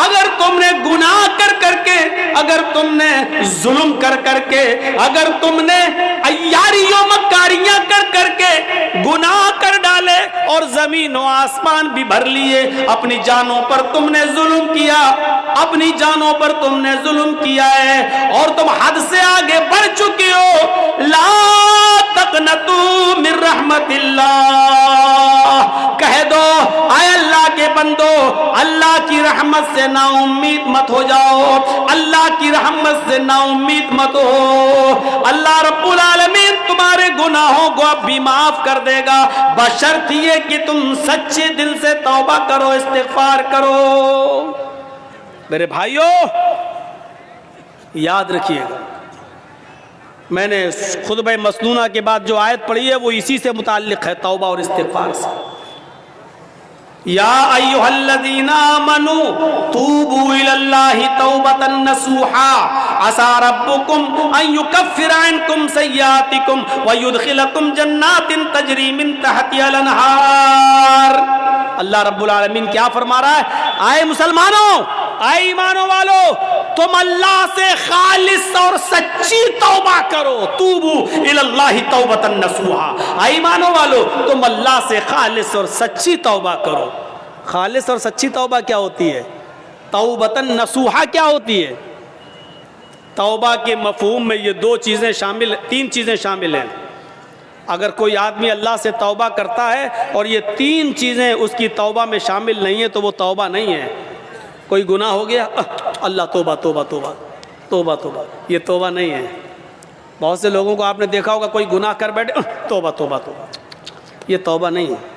اگر تم نے گناہ کر کر کے، اگر تم نے ظلم کر کر کے، اگر تم نے عیاریوں مکاریاں کر کر کے گناہ کر ڈالے اور زمین و آسمان بھی بھر لیے، اپنی جانوں پر تم نے ظلم کیا، اپنی جانوں پر تم نے ظلم کیا ہے اور تم حد سے آگے بڑھ چکے ہو، لا تقنطوا من رحمت اللہ، کہہ دو اے اللہ کے بندو، اللہ کی رحمت سے نا امید مت ہو جاؤ، اللہ کی رحمت سے نا امید مت ہو، اللہ رب العالمین تمہارے گناہوں کو اب بھی معاف کر دے گا، بشرط یہ کہ تم سچے دل سے توبہ کرو، استغفار کرو۔ میرے بھائیو یاد رکھیے گا، میں نے خطبہ مسنونہ کے بعد جو آیت پڑھی ہے وہ اسی سے متعلق ہے، توبہ اور استغفار سے۔ یا ایھا الذین آمنوا توبوا الی اللہ توبۃ نصوحا عسى ربکم ان یکفر عنکم سیئاتکم ویدخلکم جنات تجری من تحتها الانہار۔ اللہ رب العالمین کیا فرما رہا ہے؟ اے مسلمانوں، اے ایمانوں والو، تم اللہ سے خالص اور سچی توبہ کرو، توبو الی اللہ توبۃ نصوحا، اے ایمانوں والو تم اللہ سے خالص اور سچی توبہ کرو۔ خالص اور سچی توبہ کیا ہوتی ہے؟ توبۃ نصوحا کیا ہوتی ہے؟ توبہ کے مفہوم میں یہ تین چیزیں شامل ہیں۔ اگر کوئی آدمی اللہ سے توبہ کرتا ہے اور یہ تین چیزیں اس کی توبہ میں شامل نہیں ہیں تو وہ توبہ نہیں ہے۔ کوئی گناہ ہو گیا، اللہ توبہ توبہ توبہ توبہ توبہ، یہ توبہ نہیں ہے۔ بہت سے لوگوں کو آپ نے دیکھا ہوگا، کوئی گناہ کر بیٹھے، توبہ توبہ توبہ، یہ توبہ نہیں ہے۔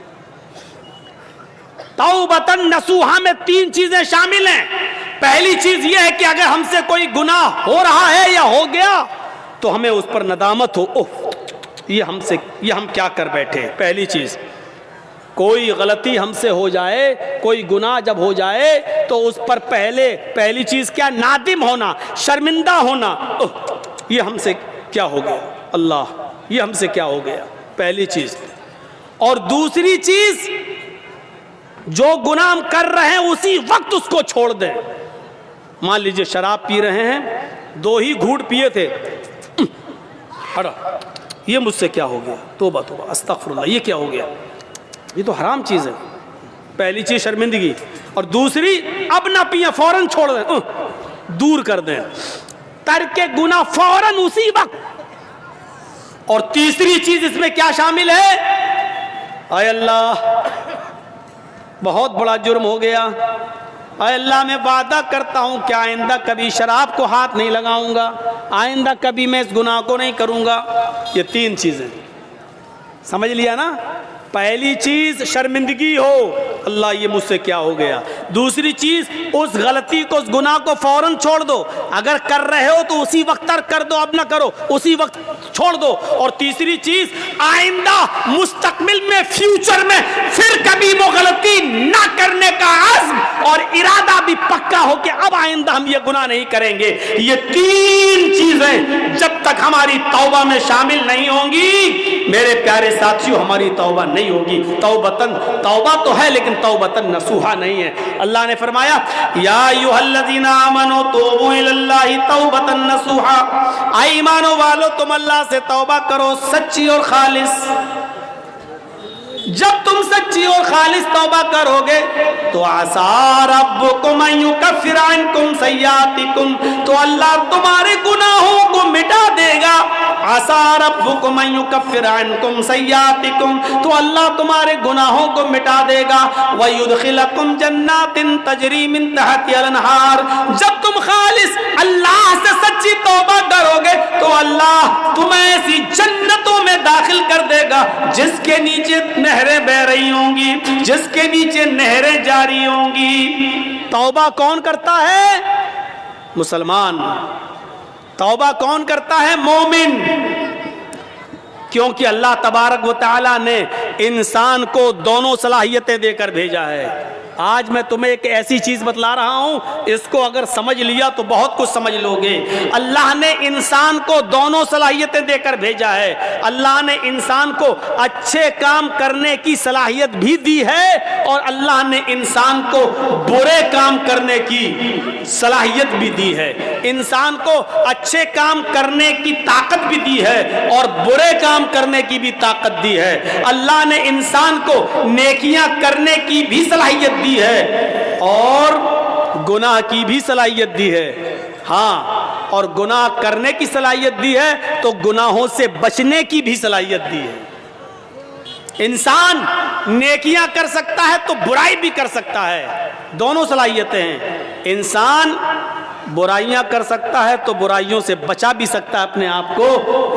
توبۃ نصوحا میں تین چیزیں شامل ہیں۔ پہلی چیز یہ ہے کہ اگر ہم سے کوئی گناہ ہو رہا ہے یا ہو گیا تو ہمیں اس پر ندامت ہو، یہ ہم کیا کر بیٹھے۔ پہلی چیز، کوئی غلطی ہم سے ہو جائے، کوئی گناہ جب ہو جائے تو اس پر پہلی چیز کیا؟ نادم ہونا، شرمندہ ہونا، یہ ہم سے کیا ہو گیا، اللہ یہ ہم سے کیا ہو گیا، پہلی چیز۔ اور دوسری چیز، جو گناہ ہم کر رہے ہیں اسی وقت اس کو چھوڑ دیں۔ مان لیجئے شراب پی رہے ہیں، 2 ہی گھونٹ پیے تھے، یہ مجھ سے کیا ہو گیا، توبہ توبہ استغفر اللہ، یہ کیا ہو گیا، یہ تو حرام چیز ہے۔ پہلی چیز شرمندگی، اور دوسری اب نہ پیئیں، فوراً چھوڑ دیں، دور کر دیں، ترک گناہ فوراً اسی وقت۔ اور تیسری چیز اس میں کیا شامل ہے؟ اے اللہ بہت بڑا جرم ہو گیا، اے اللہ میں وعدہ کرتا ہوں کہ آئندہ کبھی شراب کو ہاتھ نہیں لگاؤں گا، آئندہ کبھی میں اس گناہ کو نہیں کروں گا۔ یہ تین چیزیں سمجھ لیا نا؟ پہلی چیز شرمندگی ہو، اللہ یہ مجھ سے کیا ہو گیا۔ دوسری چیز، اس غلطی کو، اس گناہ کو فوراً چھوڑ دو، اگر کر رہے ہو تو اسی وقت ترک کر دو، اب نہ کرو، اسی وقت چھوڑ دو۔ اور تیسری چیز، آئندہ مستقبل میں، فیوچر میں پھر کبھی وہ غلطی نہ کرنے کا عزم اور ارادہ بھی پکا ہو کہ اب آئندہ ہم یہ گناہ نہیں کریں گے۔ یہ تین چیزیں جب تک ہماری توبہ میں شامل نہیں ہوں گی میرے پیارے ساتھیوں، ہماری توبہ نہیں ہوگی۔ توبہ تو ہے لیکن توبۃ نصوحا نہیں ہے۔ اللہ نے فرمایا یا ایھا الذین آمنوا توبوا الی اللہ توبۃ نصوحا، اے ایمانوں والو تم اللہ سے توبہ کرو سچی اور خالص۔ جب تم سچی اور خالص توبہ کرو گے تو عسیٰ ربکم ان یکفر عنکم سیئاتکم، تو اللہ تمہارے گناہوں کو مٹا دے گا۔ عسیٰ ربکم ان یکفر عنکم سیئاتکم، تو اللہ تمہارے گناہوں کو مٹا دے گا۔ ویدخلکم جنات تجری من تحتها الانہار، جب تم خالص اللہ سے سچی توبہ کرو گے تو اللہ تمہیں ایسی جنتوں میں داخل کر دے گا جس کے نیچے نہریں بہ رہی ہوں گی، جس کے نیچے نہریں جاری ہوں گی۔ توبہ کون کرتا ہے؟ مسلمان۔ توبہ کون کرتا ہے؟ مومن۔ کیونکہ اللہ تبارک و تعالی نے انسان کو دونوں صلاحیتیں دے کر بھیجا ہے۔ آج میں تمہیں ایک ایسی چیز بتلا رہا ہوں، اس کو اگر سمجھ لیا تو بہت کچھ سمجھ لو گے۔ اللہ نے انسان کو دونوں صلاحیتیں دے کر بھیجا ہے۔ اللہ نے انسان کو اچھے کام کرنے کی صلاحیت بھی دی ہے، اور اللہ نے انسان کو برے کام کرنے کی صلاحیت بھی دی ہے۔ انسان کو اچھے کام کرنے کی طاقت بھی دی ہے اور برے کام کرنے کی بھی طاقت دی ہے۔ اللہ نے انسان کو نیکیاں کرنے کی بھی صلاحیت دی ہے اور گناہ کی بھی صلاحیت دی ہے۔ ہاں، اور گناہ کرنے کی صلاحیت دی ہے تو گناہوں سے بچنے کی بھی صلاحیت دی ہے۔ انسان نیکیاں کر سکتا ہے تو برائی بھی کر سکتا ہے، دونوں صلاحیتیں ہیں۔ انسان برائیاں کر سکتا ہے تو برائیوں سے بچا بھی سکتا ہے اپنے آپ کو۔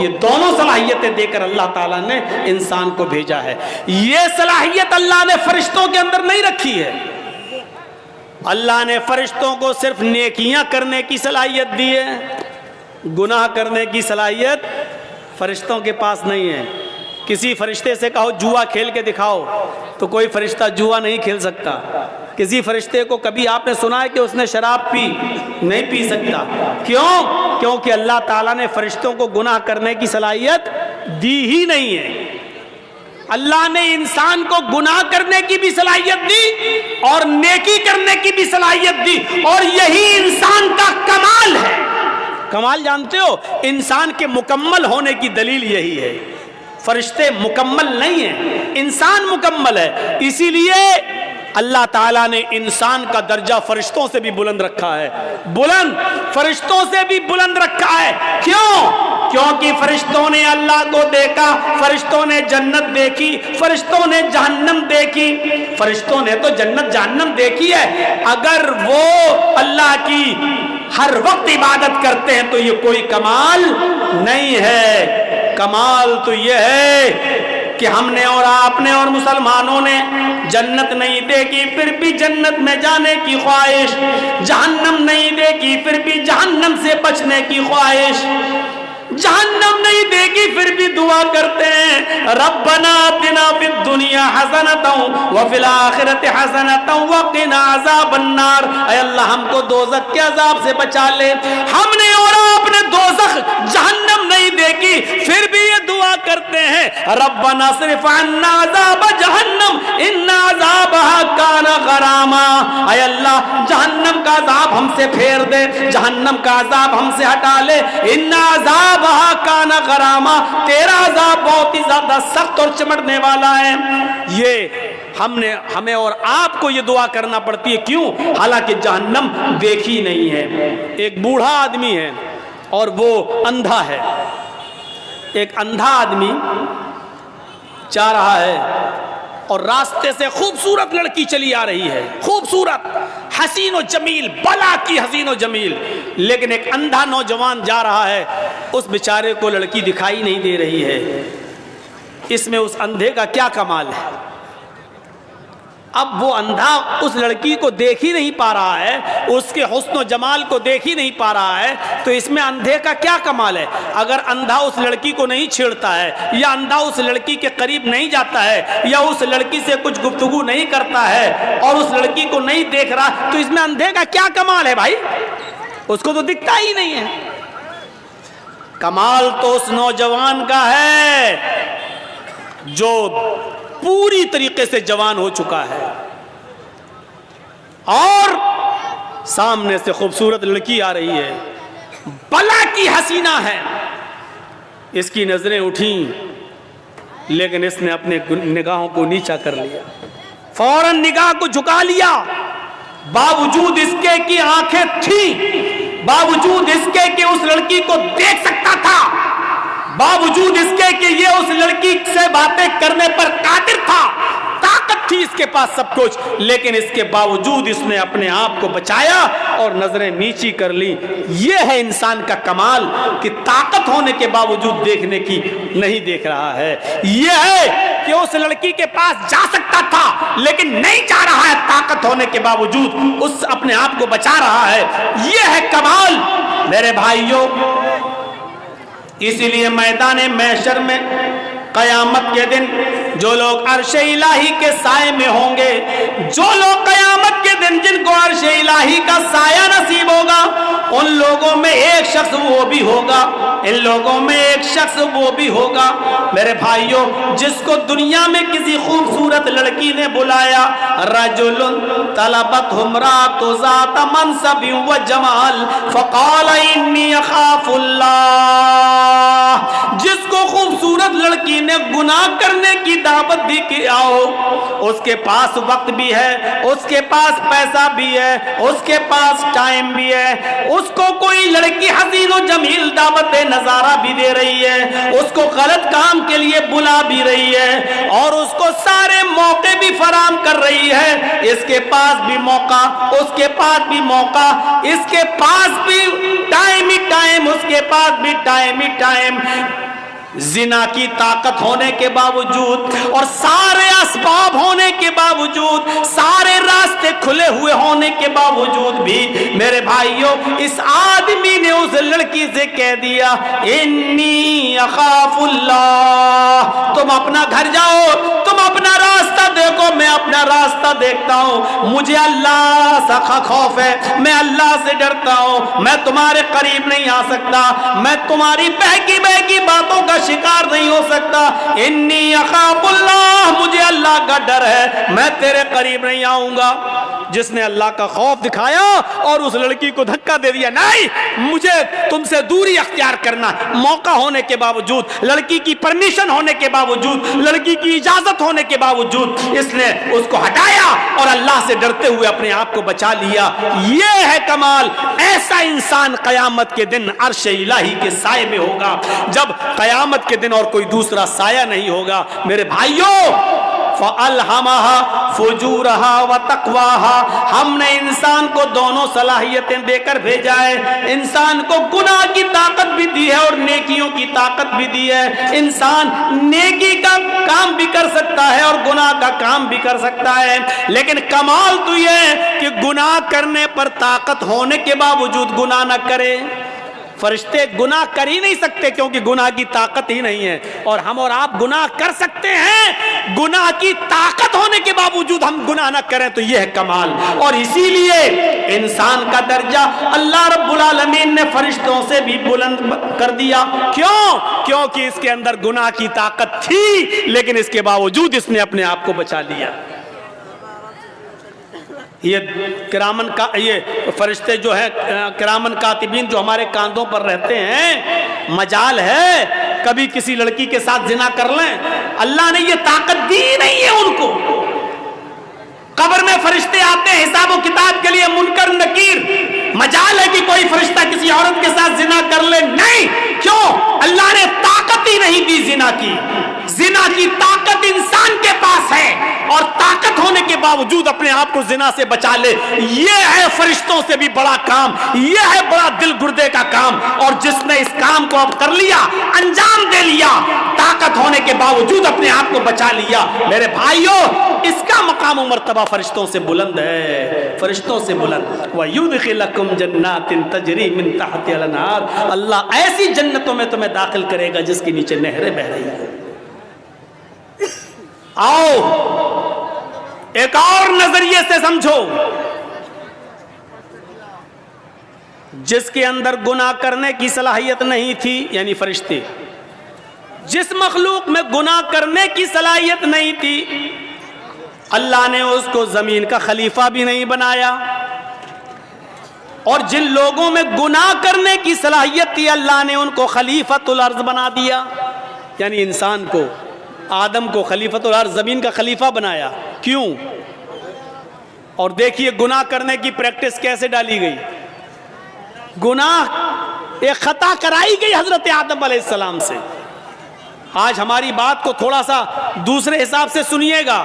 یہ دونوں صلاحیتیں دے کر اللہ تعالیٰ نے انسان کو بھیجا ہے۔ یہ صلاحیت اللہ نے فرشتوں کے اندر نہیں رکھی ہے۔ اللہ نے فرشتوں کو صرف نیکیاں کرنے کی صلاحیت دی ہے، گناہ کرنے کی صلاحیت فرشتوں کے پاس نہیں ہے۔ کسی فرشتے سے کہو جوا کھیل کے دکھاؤ تو کوئی فرشتہ جوا نہیں کھیل سکتا۔ کسی فرشتے کو کبھی آپ نے سنا ہے کہ اس نے شراب پی؟ نہیں پی سکتا۔ کیوں؟ کیونکہ اللہ تعالیٰ نے فرشتوں کو گناہ کرنے کی صلاحیت دی ہی نہیں ہے۔ اللہ نے انسان کو گناہ کرنے کی بھی صلاحیت دی اور نیکی کرنے کی بھی صلاحیت دی، اور یہی انسان کا کمال ہے۔ کمال جانتے ہو؟ انسان کے مکمل ہونے کی دلیل یہی ہے۔ فرشتے مکمل نہیں ہیں، انسان مکمل ہے۔ اسی لیے اللہ تعالیٰ نے انسان کا درجہ فرشتوں سے بھی بلند رکھا ہے، بلند فرشتوں سے بھی بلند رکھا ہے۔ کیوں؟ کیونکہ فرشتوں نے اللہ کو دیکھا، فرشتوں نے جنت دیکھی، فرشتوں نے جہنم دیکھی۔ فرشتوں نے تو جنت جہنم دیکھی ہے، اگر وہ اللہ کی ہر وقت عبادت کرتے ہیں تو یہ کوئی کمال نہیں ہے۔ کمال تو یہ ہے کہ ہم نے اور آپ نے اور مسلمانوں نے جنت نہیں دیکھی پھر بھی جنت میں جانے کی خواہش، جہنم نہیں دیکھی پھر بھی جہنم سے بچنے کی خواہش، جہنم نہیں دیکھی پھر بھی دعا کرتے ہیں ربنا آتنا فی الدنیا حسنۃ وفی الآخرۃ حسنۃ وقنا عذاب النار۔ اے اللہ ہم کو دوزخ کے عذاب سے بچا لے۔ ہم نے اور آپ نے دوزخ جہنم نہیں دیکھی پھر بھی یہ دعا کرتے ہیں ربنا اصرف عنا عذاب جہنم ان عذابها کان غراما۔ اے اللہ جہنم کا عذاب ہم سے پھیر دے، جہنم کا عذاب ہم سے ہٹا لے۔ ان عذاب کانا غراما، تیرا عذاب بہت ہی زیادہ سخت اور چمٹنے والا ہے۔ یہ ہمیں اور آپ کو یہ دعا کرنا پڑتی ہے۔ کیوں؟ حالانکہ جہنم دیکھی نہیں ہے۔ ایک بوڑھا آدمی ہے اور وہ اندھا ہے۔ ایک اندھا آدمی جا رہا ہے اور راستے سے خوبصورت لڑکی چلی آ رہی ہے، خوبصورت، حسین و جمیل، بلا کی حسین و جمیل، لیکن ایک اندھا نوجوان جا رہا ہے، اس بیچارے کو لڑکی دکھائی نہیں دے رہی ہے۔ اس میں اس اندھے کا کیا کمال ہے؟ اب وہ اندھا اس لڑکی کو دیکھ ہی نہیں پا رہا ہے، اس کے حسن و جمال کو دیکھ ہی نہیں پا رہا ہے، تو اس میں اندھے کا کیا کمال ہے؟ اگر اندھا اس لڑکی کو نہیں چھیڑتا ہے، یا اندھا اس لڑکی کے قریب نہیں جاتا ہے، یا اس لڑکی سے کچھ گفتگو نہیں کرتا ہے اور اس لڑکی کو نہیں دیکھ رہا، تو اس میں اندھے کا کیا کمال ہے بھائی؟ اس کو تو دکھتا ہی نہیں ہے۔ کمال تو اس نوجوان کا ہے جو پوری طریقے سے جوان ہو چکا ہے اور سامنے سے خوبصورت لڑکی آ رہی ہے، بلا کی حسینہ ہے، اس کی نظریں اٹھیں لیکن اس نے اپنے نگاہوں کو نیچا کر لیا، فوراً نگاہ کو جھکا لیا، باوجود اس کے کہ آنکھیں تھیں، باوجود اس کے کہ اس لڑکی کو دیکھ سکتا تھا، باوجود اس کے کہ یہ اس لڑکی سے باتیں کرنے پر قادر تھا، طاقت تھی اس کے پاس سب کچھ، لیکن اس کے باوجود اس نے اپنے آپ کو بچایا اور نظریں نیچی کر لی۔ یہ ہے انسان کا کمال کہ طاقت ہونے کے باوجود دیکھنے کی نہیں دیکھ رہا ہے۔ یہ ہے کہ اس لڑکی کے پاس جا سکتا تھا لیکن نہیں جا رہا ہے، طاقت ہونے کے باوجود اس اپنے آپ کو بچا رہا ہے۔ یہ ہے کمال میرے بھائیوں۔ اسی لیے میدان محشر میں قیامت کے دن جو لوگ عرش الہی کے سائے میں ہوں گے، جو لوگ قیامت کے دن جن کو عرش الہی کا سایہ نصیب ہوگا، ان لوگوں میں ایک شخص وہ بھی ہوگا، ان لوگوں میں ایک شخص وہ بھی ہوگا میرے بھائیوں، جس کو دنیا میں کسی خوبصورت لڑکی نے بلایا، رجل طلبت امرأۃ ذات منصب و جمال فقال انی اخاف اللہ، جس کو خوبصورت لڑکی نے گناہ کرنے کی دعوت دی کہ آؤ، اس کے پاس وقت بھی ہے، اس کے پاس پیسہ بھی ہے، اس کے پاس ٹائم بھی ہے، اس کو کوئی لڑکی حسین و جمیل دعوت نظارہ بھی دے رہی ہے، اس کو غلط کام کے لیے بلا بھی رہی ہے، اور اس کو سارے موقع بھی فراہم کر رہی ہے، اس کے پاس بھی موقع، اس کے پاس بھی موقع، اس کے پاس بھی ٹائم ہی ٹائم، اس کے پاس بھی ٹائم ہی ٹائم، زنا کی طاقت ہونے کے باوجود اور سارے اسباب ہونے کے باوجود، سارے راستے کھلے ہوئے ہونے کے باوجود بھی میرے بھائیوں، اس آدمی نے اس لڑکی سے کہہ دیا انی اخاف اللہ، تم اپنا گھر جاؤ، تم اپنا راستہ دیکھو، میں اپنا راستہ دیکھتا ہوں، مجھے اللہ سے خوف ہے، میں اللہ سے ڈرتا ہوں، میں تمہارے قریب نہیں آ سکتا، میں تمہاری بہکی بہکی باتوں کا شکار نہیں ہو سکتا، انی اخاف اللہ، مجھے اللہ کا ڈر ہے، میں تیرے قریب نہیں آؤں گا۔ جس نے اللہ کا خوف دکھایا اور اس لڑکی کو دھکا دے دیا، نہیں مجھے تم سے دوری اختیار کرنا، موقع ہونے کے باوجود، لڑکی کی پرمیشن ہونے کے باوجود، لڑکی کی اجازت ہونے کے باوجود اس نے اس کو ہٹایا اور اللہ سے ڈرتے ہوئے اپنے آپ کو بچا لیا۔ یہ ہے کمال، ایسا انسان قیامت کے دن عرش الہی کے سائے میں ہوگا، جب قیامت کے دن اور کوئی دوسرا سایہ نہیں ہوگا۔ میرے بھائیوں، فَأَلْهَمَهَا فُجُورَهَا وَتَقْوَاهَا، ہم نے انسان کو دونوں صلاحیتیں دے کر بھیجا ہے، انسان کو گناہ کی طاقت بھی دی ہے اور نیکیوں کی طاقت بھی دی ہے، انسان نیکی کا کام بھی کر سکتا ہے اور گناہ کا کام بھی کر سکتا ہے، لیکن کمال تو یہ ہے کہ گناہ کرنے پر طاقت ہونے کے باوجود گناہ نہ کرے۔ فرشتے گناہ کر ہی نہیں سکتے کیونکہ گناہ کی طاقت ہی نہیں ہے، اور ہم اور آپ گناہ کر سکتے ہیں، گناہ کی طاقت ہونے کے باوجود ہم گناہ نہ کریں، تو یہ ہے کمال۔ اور اسی لیے انسان کا درجہ اللہ رب العالمین نے فرشتوں سے بھی بلند کر دیا۔ کیوں؟ کیونکہ اس کے اندر گناہ کی طاقت تھی، لیکن اس کے باوجود اس نے اپنے آپ کو بچا لیا۔ یہ کرامن کا یہ فرشتے جو ہیں کرامن کاتبین جو ہمارے کاندھوں پر رہتے ہیں، مجال ہے کبھی کسی لڑکی کے ساتھ زنا کر لیں، اللہ نے یہ طاقت دی نہیں ہے ان کو۔ قبر میں فرشتے آتے ہیں حساب و کتاب کے لیے، منکر نکیر، مجال ہے کہ کوئی فرشتہ کسی عورت کے ساتھ زنا کر لے؟ نہیں۔ کیوں؟ اللہ نے طاقت ہی نہیں دی زنا کی۔ زنا کی طاقت انسان کے پاس ہے، اور طاقت ہونے کے باوجود اپنے آپ کو زنا سے بچا لے، یہ ہے فرشتوں سے بھی بڑا کام، یہ ہے بڑا دل گردے کا کام۔ اور جس نے اس کام کو اب کر لیا، انجام دے لیا، طاقت ہونے کے باوجود اپنے آپ کو بچا لیا، میرے بھائیوں، اس کا مقام و مرتبہ فرشتوں سے بلند ہے، فرشتوں سے بلند۔ وَيُدْخِلَكُمْ جَنَّاتٍ تَجْرِي مِن تَحْتِهَا الْأَنْهَارُ، اللہ ایسی جنتوں میں تمہیں داخل کرے گا جس کے نیچے نہریں بہ رہی ہیں۔ آؤ ایک اور نظریے سے سمجھو، جس کے اندر گناہ کرنے کی صلاحیت نہیں تھی، یعنی فرشتے، جس مخلوق میں گناہ کرنے کی صلاحیت نہیں تھی، اللہ نے اس کو زمین کا خلیفہ بھی نہیں بنایا، اور جن لوگوں میں گناہ کرنے کی صلاحیت تھی اللہ نے ان کو خلیفۃ الارض بنا دیا، یعنی انسان کو، آدم کو خلیفۃ الارض، زمین کا خلیفہ بنایا۔ کیوں؟ اور دیکھیے گناہ کرنے کی پریکٹس کیسے ڈالی گئی، گناہ ایک خطا کرائی گئی حضرت آدم علیہ السلام سے۔ آج ہماری بات کو تھوڑا سا دوسرے حساب سے سنیے گا،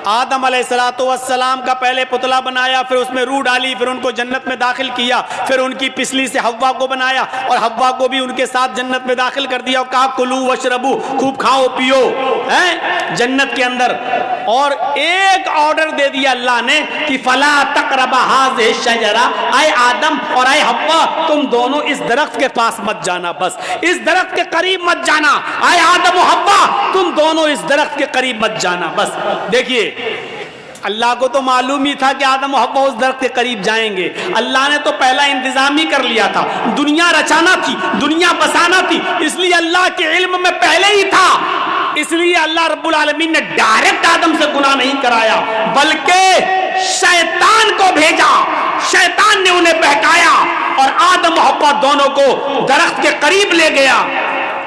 آدم علیہ السلام کا پہلے پتلا بنایا، پھر اس میں روح ڈالی، پھر ان کو جنت میں داخل کیا، پھر ان کی پسلی سے حوا کو بنایا اور حوا کو بھی ان کے ساتھ جنت میں داخل کر دیا اور کہا کلو وشربو، خوب کھاؤ پیو جنت کے اندر. اور ایک آرڈر دے دیا اللہ نے کہ فلا تقربا هذه الشجرة، اے آدم اور اے حوا تم دونوں اس درخت کے پاس مت جانا، بس اس درخت کے قریب مت جانا. اے آدم و حوا تم دونوں اس درخت کے قریب مت جانا بس. دیکھیے اللہ کو تو معلوم ہی تھا کہ آدم و حوا اس درخت کے قریب جائیں گے. اللہ نے تو پہلا انتظام ہی کر لیا تھا، دنیا رچانا تھی، دنیا بسانا تھی، اس لیے اللہ کے علم میں پہلے ہی تھا. اس لیے اللہ رب العالمین نے ڈائریکٹ آدم سے گناہ نہیں کرایا، بلکہ شیطان کو بھیجا، شیطان نے انہیں بہکایا اور آدم و حوا دونوں کو درخت کے قریب لے گیا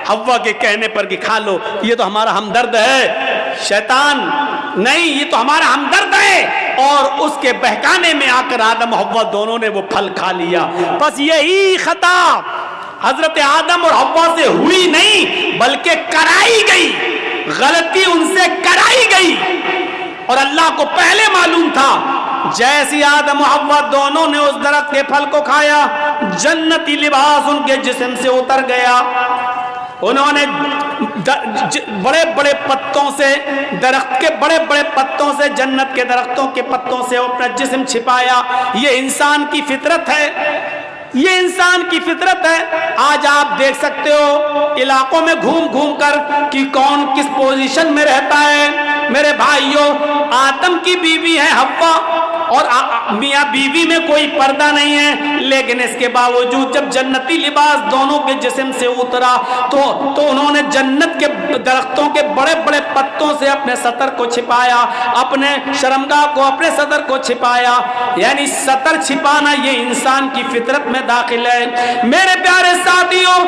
حوا کے کہنے پر کہ کھا لو، یہ تو ہمارا ہمدرد ہے. شیطان نہیں، یہ تو ہمارا ہمدرد ہے. اور اس کے بہکانے میں آ کر آدم و حوا دونوں نے وہ پھل کھا لیا. بس یہی خطا حضرت آدم اور حوا سے ہوئی نہیں بلکہ کرائی گئی، غلطی ان سے کرائی گئی. اور اللہ کو پہلے معلوم تھا. جیسی آدم و حوا دونوں نے اس درخت کے پھل کو کھایا، جنتی لباس ان کے جسم سے اتر گیا. انہوں نے بڑے بڑے پتوں سے، درخت کے بڑے بڑے پتوں سے، جنت کے درختوں کے پتوں سے اپنا جسم چھپایا. یہ انسان کی فطرت ہے، یہ انسان کی فطرت ہے. آج آپ دیکھ سکتے ہو علاقوں میں گھوم گھوم کر کہ کون کس پوزیشن میں رہتا ہے. میرے بھائیوں، آدم کی بیوی ہے حوا اور میاں بیوی میں کوئی پردہ نہیں ہے، لیکن اس کے باوجود جب جنتی لباس دونوں کے جسم سے اترا تو انہوں نے جنت کے درختوں کے بڑے بڑے پتوں سے اپنے سطر کو چھپایا، اپنے شرمگاہ کو، اپنے سطر کو چھپایا. یعنی سطر چھپانا یہ انسان کی فطرت میں داخل ہے. میرے پیارے ساتھیوں،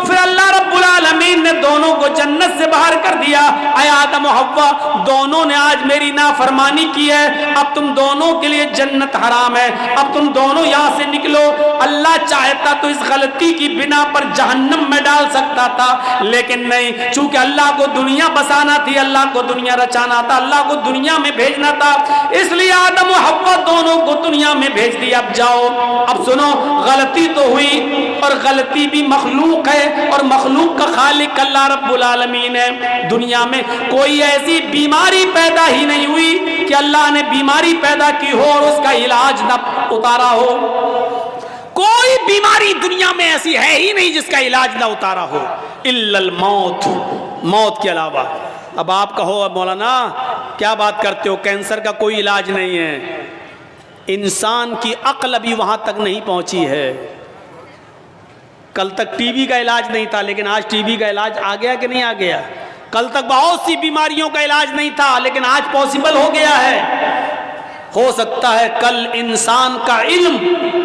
پھر اللہ رب العالمین نے دونوں کو جنت سے باہر کر دیا. اے آدم و حوا دونوں نے آج میری نافرمانی کی ہے، اب تم دونوں کے لیے جنت حرام ہے، اب تم دونوں یہاں سے نکلو. اللہ چاہتا تو اس غلطی کی بنا پر جہنم میں ڈال سکتا تھا، لیکن نہیں، چونکہ اللہ کو دنیا بسانا تھی، اللہ کو دنیا رچانا تھا، اللہ کو دنیا میں بھیجنا تھا، اس لیے آدم و حوا دونوں کو دنیا میں بھیج دیا. اب جاؤ. اب سنو، غلطی تو ہوئی اور غلطی بھی مخلوق ہے اور مخلوق کا خالق اللہ رب العالمین ہے. دنیا میں کوئی ایسی بیماری پیدا ہی نہیں ہوئی کہ اللہ نے بیماری پیدا کی ہو اور اس کا علاج نہ اتارا ہو. کوئی بیماری دنیا میں ایسی ہے ہی نہیں جس کا علاج نہ اتارا ہو، الا الموت، موت کے علاوہ. اب آپ کہو مولانا کیا بات کرتے ہو، کینسر کا کوئی علاج نہیں ہے. انسان کی عقل ابھی وہاں تک نہیں پہنچی ہے. کل تک ٹی بی کا علاج نہیں تھا، لیکن آج ٹی بی کا علاج آ گیا کہ نہیں آ گیا. کل تک بہت سی بیماریوں کا علاج نہیں تھا، لیکن آج پاسبل ہو گیا ہے. ہو سکتا ہے کل انسان کا علم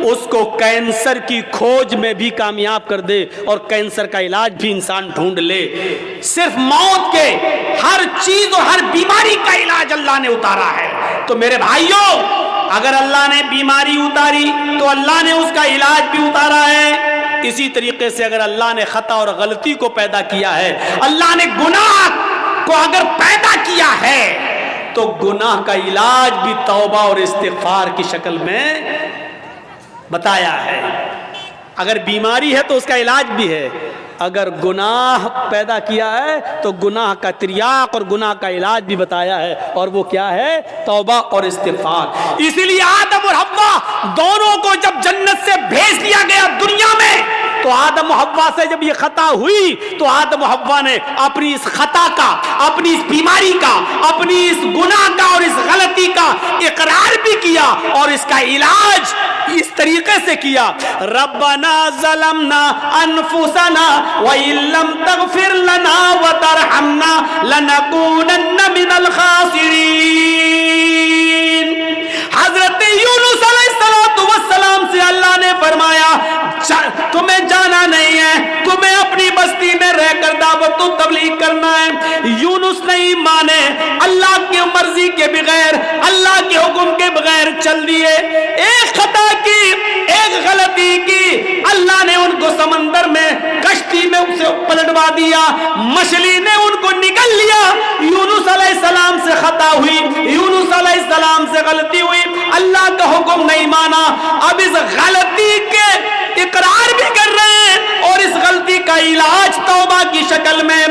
اس کو کینسر کی کھوج میں بھی کامیاب کر دے اور کینسر کا علاج بھی انسان ڈھونڈ لے. صرف موت کے ہر چیز اور ہر بیماری کا علاج اللہ نے اتارا ہے. تو میرے بھائیوں، اگر اللہ نے بیماری اتاری تو اللہ نے اس کا علاج بھی اتارا ہے. اسی طریقے سے اگر اللہ نے خطا اور غلطی کو پیدا کیا ہے، اللہ نے گناہ کو اگر پیدا کیا ہے تو گناہ کا علاج بھی توبہ اور استغفار کی شکل میں بتایا ہے. اگر بیماری ہے تو اس کا علاج بھی ہے. اگر گناہ پیدا کیا ہے تو گناہ کا تریاق اور گناہ کا علاج بھی بتایا ہے، اور وہ کیا ہے؟ توبہ اور استغفار. اسی لیے آدم اور حوا دونوں کو جب جنت سے بھیج دیا گیا دنیا میں، تو آدم و حوا سے جب یہ خطا ہوئی تو آدم و حوا نے اپنی اس خطا کا، اپنی اس بیماری کا، اپنی اس گناہ کا اور اس غلطی کا اقرار بھی کیا اور اس کا علاج اس طریقے سے کیا. ربنا ظلمنا انفسنا وَإِن لَّمْ تَغْفِرْ لَنَا وَتَرْحَمْنَا لَنَكُونَنَّ مِنَ الْخَاسِرِينَ. حضرت یونس علیہ السلام سے اللہ نے فرمایا تمہیں جانا نہیں ہے، تمہیں اپنی بستی میں رہ کر دعوت و تبلیغ کرنا ہے. یونس نہیں مانے، اللہ کی مرضی کے بغیر، اللہ کے حکم کے بغیر چل دیے. ایک خطا کی، ایک غلطی کی، اللہ نے ان کو سمندر میں، کشتی میں اسے پلٹوا دیا، مچھلی نے ان کو نگل مان لیا یونس علیہ السلام سے خطا ہوئی, یونس علیہ السلام سے غلطی ہوئی, اللہ کا حکم نہیں مانا, اب اس غلطی کے اقرار بھی کر رہے ہیں اور اس غلطی کا علاج توبہ کی شکل میں,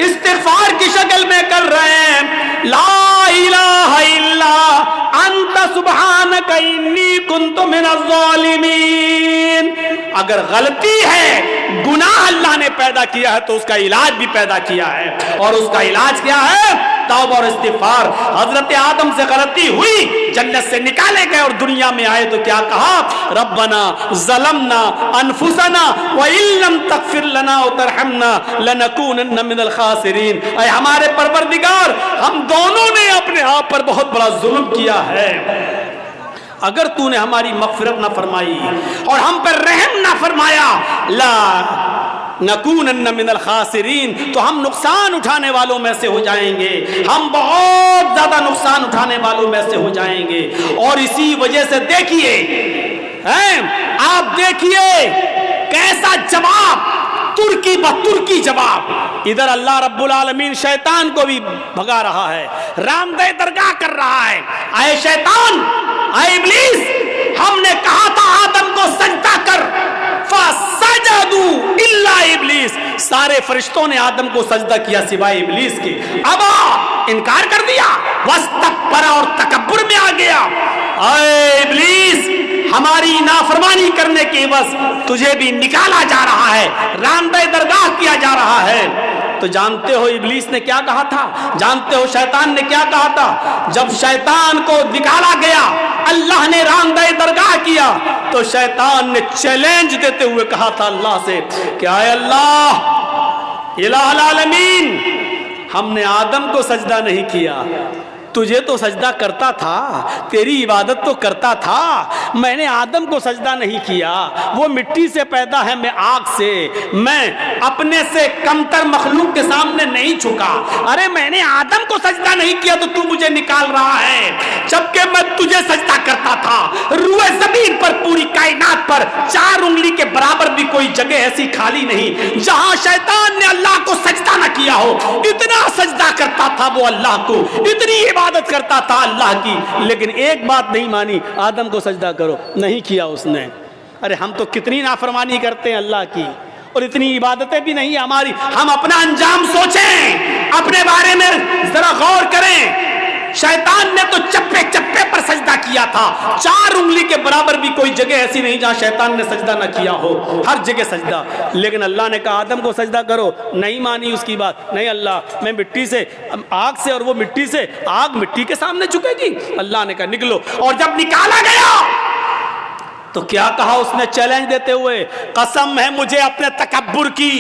استغفار کی شکل میں کر رہے ہیں. لا الہ الا انت سبحانک انی کنت من الظالمین. اگر غلطی ہے, گناہ اللہ نے پیدا کیا ہے تو اس کا علاج بھی پیدا کیا ہے, اور اس کا علاج کیا ہے؟ توبہ اور استغفار. حضرت آدم سے غلطی ہوئی, جنت سے نکالے گئے اور دنیا میں آئے تو کیا کہا؟ ربنا ظلمنا انفسنا وان لم تغفر لنا وترحمنا لنکونن من الخاسرین. اے ہمارے پروردگار, ہم دونوں نے اپنے آپ پر بہت بڑا ظلم کیا ہے, اگر تو نے ہماری مغفرت نہ فرمائی اور ہم پر رحم نہ فرمایا, لا نکونن من الخاسرین, تو ہم نقصان اٹھانے والوں میں سے ہو جائیں گے, ہم بہت زیادہ نقصان اٹھانے والوں میں سے ہو جائیں گے. اور اسی وجہ سے دیکھیے, آپ دیکھیے کیسا جواب, ترکی بترکی جواب. ادھر اللہ رب العالمین شیطان کو بھی بھگا رہا ہے, رامدہ درگاہ کر رہا ہے. اے شیطان, اے ابلیس, ہم نے کہا تھا آدم کو سجدہ کر, فسجدوا الا ابلیس, سارے فرشتوں نے آدم کو سجدہ کیا سوائے ابلیس کے. ابا, انکار کر دیا, واستکبر, اور تکبر میں آ گیا. اے ابلیس, ہماری نافرمانی کرنے کے عوض تجھے بھی نکالا جا رہا ہے, راندہ درگاہ کیا جا رہا ہے. تو جانتے ہو ابلیس نے کیا کہا تھا, جانتے ہو شیطان نے کیا کہا تھا؟ جب شیطان کو نکالا گیا, اللہ نے راندہ درگاہ کیا, تو شیطان نے چیلنج دیتے ہوئے کہا تھا اللہ سے کہ اے اللہ الہ العالمین, ہم نے آدم کو سجدہ نہیں کیا, تجھے تو سجدہ کرتا تھا, تیری عبادت تو کرتا تھا, میں نے آدم کو سجدہ نہیں کیا. وہ مٹی سے پیدا ہے, میں آگ سے, میں اپنے سے کمتر مخلوق کے سامنے نہیں جھکا. ارے میں نے آدم کو سجدہ نہیں کیا تو مجھے نکال رہا ہے, جبکہ میں تجھے سجدہ کرتا تھا. روئے زمین پر, پوری کائنات پر 4 انگلی کے برابر بھی کوئی جگہ ایسی خالی نہیں جہاں شیطان نے اللہ کو سجدہ نہ کیا ہو. اتنا سجدہ کرتا تھا وہ اللہ کو, اتنی عبادت کرتا تھا اللہ کی, لیکن ایک بات نہیں مانی, آدم کو سجدہ کرو, نہیں کیا اس نے. ارے ہم تو کتنی نافرمانی کرتے ہیں اللہ کی, اور اتنی عبادتیں بھی نہیں ہماری. ہم اپنا انجام سوچیں, اپنے بارے میں ذرا غور کریں. شیطان نے تو چپے چپے پر سجدہ کیا تھا, 4 انگلی کے برابر بھی کوئی جگہ ایسی نہیں جہاں شیطان نے سجدہ نہ کیا ہو, ہر جگہ سجدہ. لیکن اللہ نے کہا آدم کو سجدہ کرو, نہیں مانی اس کی بات. نہیں اللہ, میں مٹی سے, آگ سے, اور وہ مٹی سے, آگ مٹی کے سامنے جھکے گی. اللہ نے کہا نکلو. اور جب نکالا گیا تو کیا کہا اس نے چیلنج دیتے ہوئے, قسم ہے مجھے اپنے تکبر کی,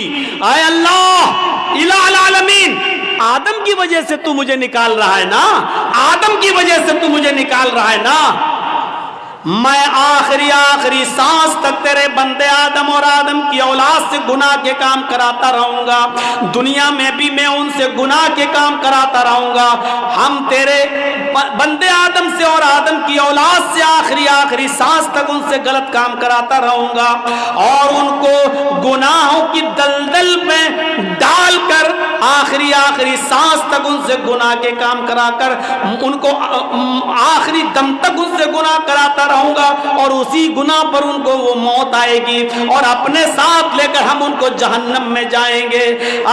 اے اللہ الہ العالمین, آدم کی وجہ سے تو مجھے نکال رہا ہے نا, آدم کی وجہ سے تو مجھے نکال رہا ہے نا, میں آخری سانس تک تیرے بندے آدم اور آدم کی اولاد سے گناہ کے کام کراتا رہوں گا. دنیا میں بھی میں ان سے گناہ کے کام کراتا رہوں گا. ہم تیرے بندے آدم سے اور آدم کی اولاد سے آخری سانس تک ان سے غلط کام کراتا رہوں گا, اور ان کو گناہوں کی دلدل میں ڈال کر آخری سانس تک ان سے گناہ کے کام کرا کر ان کو آخری دم تک ان سے گناہ کراتا رہوں گا, اور اسی گناہ پر ان کو وہ موت آئے گی, اور اپنے ساتھ لے کر ہم ان کو جہنم میں جائیں گے.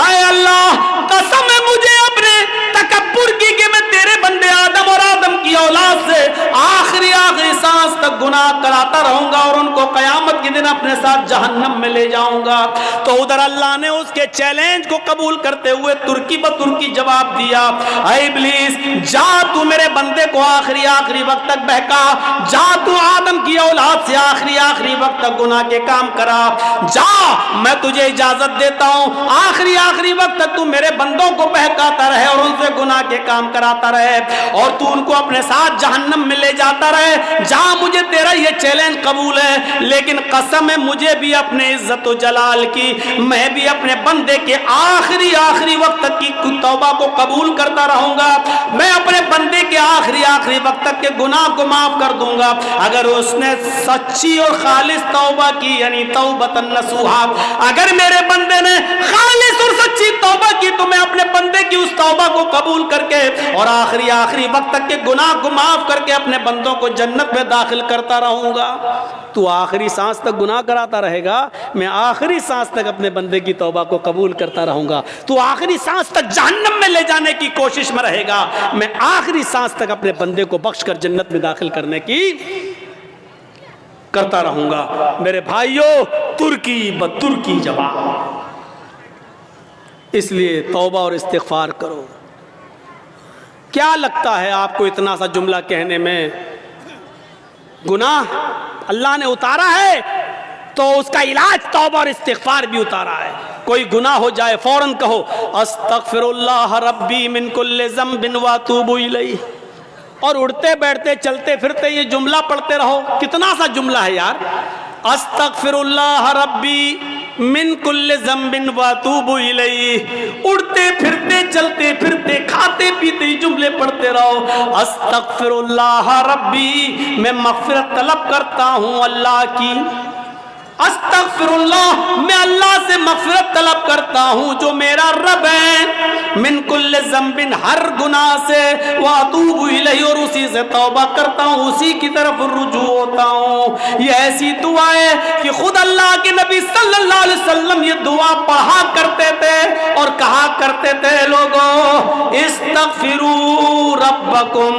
اے اللہ, قسم ہے مجھے اپنے تکبر کی کہ میں تیرے بندے آدم اور آدم کی اولاد سے آخری سانس تک گناہ کراتا رہوں گا, اور ان کو قیامت کے دن اپنے ساتھ جہنم میں لے جاؤں گا. تو ادھر اللہ نے اس کے چیلنج کو قبول کرتے ہوئے ترکی بترکی جواب دیا, اے ابلیس, جا تو میرے بندے کو آخری وقت تک بہکا, جا تو آدم کی اولاد سے آخری وقت تک گناہ کے کام کرا, جا, میں تجھے اجازت دیتا ہوں, آخری وقت تک تو میرے بندوں کو بہکاتا رہے اور ان سے گناہ کے کام کراتا رہے, اور تو ان کو اپنے اپنے ساتھ جہنم میں لے جاتا رہے، جہاں مجھے تیرا یہ چیلنج قبول ہے، لیکن قسم ہے مجھے بھی اپنے عزت و جلال کی، میں بھی اپنے بندے کے آخری وقت تک کی توبہ کو قبول کرتا رہوں گا، میں اپنے بندے کے آخری وقت تک کے گناہ کو معاف کر دوں گا اگر اس نے سچی اور خالص توبہ کی، یعنی توبۃ نصوحا، اگر میرے بندے نے خالص اور سچی توبہ کی تو میں اپنے بندے کی اس توبہ کو قبول کر کے اور آخری وقت تک کے گناہ کو معاف کر کے اپنے بندوں کو جنت میں داخل کرتا رہوں گا۔ تو آخری سانس تک گناہ کراتا رہے گا، میں آخری سانس تک اپنے بندے کی توبہ کو قبول کرتا رہوں گا۔ تو آخری سانس تک جہنم میں لے جانے کی کوشش میں رہے گا، میں آخری سانس تک اپنے بندے کو بخش کر جنت میں داخل کرنے کی کرتا رہوں گا۔ میرے بھائیوں، ترکی بترکی جواب، اس لیے توبہ اور استغفار کرو۔ کیا لگتا ہے آپ کو اتنا سا جملہ کہنے میں؟ گناہ اللہ نے اتارا ہے تو اس کا علاج توبہ اور استغفار بھی اتارا ہے۔ کوئی گناہ ہو جائے فوراً کہو استغفر اللہ ربی من کل ذنب واتوب الیہ، اور اڑتے بیٹھتے چلتے پھرتے یہ جملہ پڑھتے رہو۔ کتنا سا جملہ ہے یار، استغفر اللہ ربی من کل ذنب واتوب الیہ، اڑتے پھرتے چلتے پھرتے کھاتے پیتے جملے پڑھتے رہو۔ استغفر اللہ ربی، میں مغفرت طلب کرتا ہوں اللہ کی، استغفر اللہ، میں اللہ سے مغفرت طلب کرتا ہوں جو میرا رب ہے، من کل ذنب، ہر گناہ سے، واتوب الیہ، اور اسی سے توبہ کرتا ہوں، اسی کی طرف رجوع ہوتا ہوں۔ یہ ایسی دعا ہے کہ خود اللہ کے نبی صلی اللہ علیہ وسلم یہ دعا پڑھا کرتے تھے اور کہا کرتے تھے، لوگوں استغفروا ربکم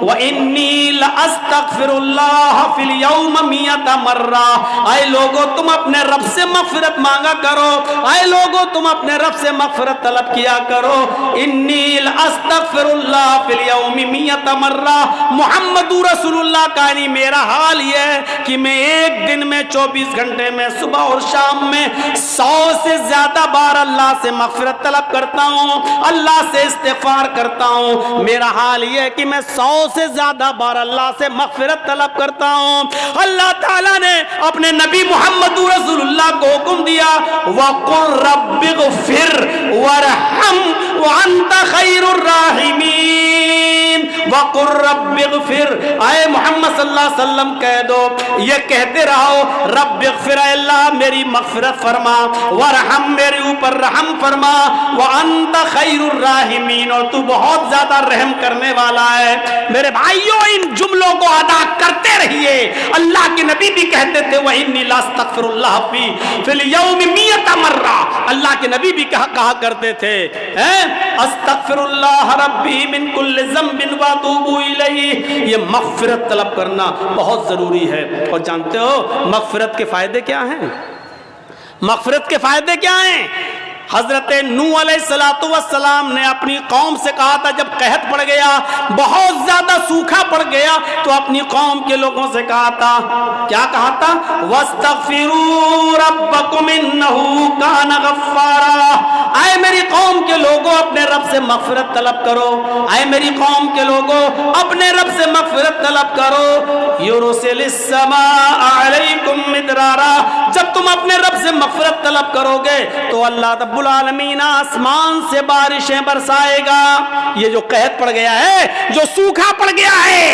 وانی لاستغفر اللہ فی اليوم 100 مرہ، اے لوگوں تم اپنے رب سے مغفرت مانگا کرو، اے لوگوں تم اپنے رب سے مغفرت طلب کیا کرو، انی لاستغفر اللہ فی اليوم 100 مرہ، محمد رسول اللہ کا یعنی میرا حال یہ ہے کہ میں ایک دن میں 24 گھنٹے میں صبح اور شام میں 100 سے زیادہ بار اللہ سے مغفرت طلب کرتا ہوں، اللہ سے استغفار کرتا ہوں۔ میرا حال یہ ہے کہ میں 100 سے زیادہ بار اللہ سے مغفرت طلب کرتا ہوں۔ اللہ تعالیٰ نے اپنے نبی محمد رسول اللہ کو حکم دیا وَقُلْ رَبِّ اغْفِرْ وَارْحَمْ وَأَنْتَ خَيْرُ الرَّاحِمِينَ، وَقُلْ رَبِّ اغْفِرْ، اے محمد صلی اللہ علیہ وسلم کہہ دو، یہ کہتے رہو رب اغفر، اے اللہ میری مغفرت فرما، وارحم، میرے اوپر رحم فرما، وَأَنْتَ خَيْرُ الرَّاحِمِينَ، اور تو بہت زیادہ رحم کرنے والا ہے۔ میرے بھائیوں، ان جملوں کو ادا کرتے رہیے۔ اللہ کے نبی بھی کہتے تھے وَإِنِّي لَأَسْتَغْفِرُ اللَّهَ فِي الْيَوْمِ 100 مرہ، اللہ کے نبی بھی کہا کرتے تھے استغفر اللہ ربی من کل ذنب واتوب الیہ، یہ مغفرت طلب کرنا بہت ضروری ہے۔ اور جانتے ہو مغفرت کے فائدے کیا ہیں؟ مغفرت کے فائدے کیا ہیں؟ حضرت نوح علیہ السلام نے اپنی قوم سے کہا تھا جب قحط پڑ گیا، بہت زیادہ سوکھا پڑ گیا، تو اپنی قوم کے لوگوں سے کہا تھا، کیا کہا تھا؟ وَاسْتَغْفِرُوا رَبَّكُمْ إِنَّهُ كَانَ غَفَّارًا، اے میری قوم کے لوگوں اپنے رب سے مغفرت طلب کرو، اے میری قوم کے لوگوں اپنے رب سے مغفرت طلب کرو۔ يُرْسِلِ السَّمَاءَ عَلَيْكُمْ مِدْرَارًا، جب تم اپنے رب سے مغفرت طلب کرو گے تو اللہ رب العالمین آسمان سے بارشیں برسائے گا۔ یہ جو قحط پڑ گیا ہے، جو سوکھا پڑ گیا ہے،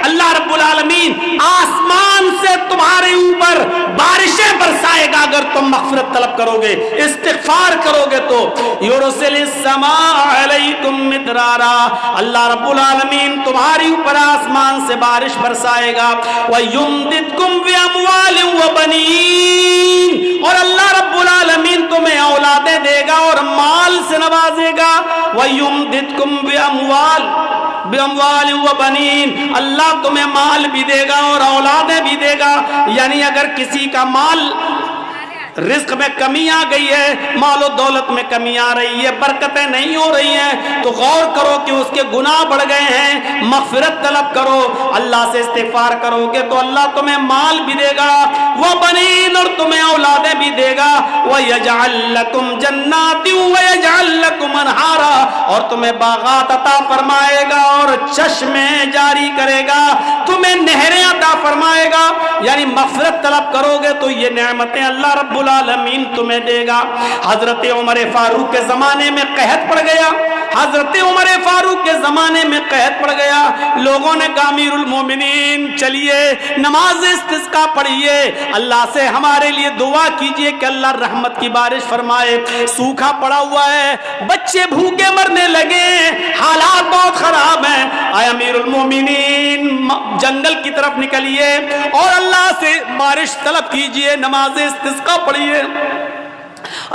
اللہ رب العالمین آسمان سے تمہارے اوپر بارشیں برسائے گا اگر تم مغفرت طلب کرو گے، استغفار کرو گے تو۔ یرسل السماء علیکم مدرارا، اللہ رب العالمین تمہاری اوپر آسمان سے بارش برسائے گا۔ وَيُمْدِدْكُمْ بِأَمْوَالٍ وَبَنِينَ، اور اللہ رب العالمین تمہیں اولادیں دے گا اور مال سے نوازے گا۔ وَيُمْدِدْكُمْ بِأَمْوَالٍ وَبَنِينَ، اللہ تمہیں مال بھی دے گا اور اولادیں بھی دے گا۔ یعنی اگر کسی کا مال رزق میں کمی آ گئی ہے، مال و دولت میں کمی آ رہی ہے، برکتیں نہیں ہو رہی ہیں، تو غور کرو کہ اس کے گناہ بڑھ گئے ہیں، مغفرت طلب کرو، اللہ سے استغفار کرو گے تو اللہ تمہیں مال بھی دے گا، وہ بنین، اور تمہیں اولادیں بھی دے گا، وَيَجْعَلْ لَكُمْ جَنَّاتٍ وَيَجْعَلْ لَكُمْ أَنْهَارًا، اور تمہیں باغات عطا فرمائے گا اور چشمے جاری کرے گا، تمہیں نہریں عطا فرمائے گا، یعنی مغفرت طلب کرو گے تو یہ نعمتیں اللہ رب العالمین تمہیں دے گا۔ حضرت عمر فاروق کے زمانے میں قحط پڑ گیا، حضرت عمر فاروق کے زمانے میں قحط پڑ گیا، لوگوں نے کہا امیر المومنین چلیے نماز استسقاء پڑھیے، اللہ سے ہمارے لیے دعا کیجئے کہ اللہ رحمت کی بارش فرمائے، سوکھا پڑا ہوا ہے، بچے بھوکے مرنے لگے، حالات بہت خراب ہیں، اے امیر المومنین جنگل کی طرف نکلیے اور اللہ سے بارش طلب کیجئے، نماز استسقاء پڑھیے۔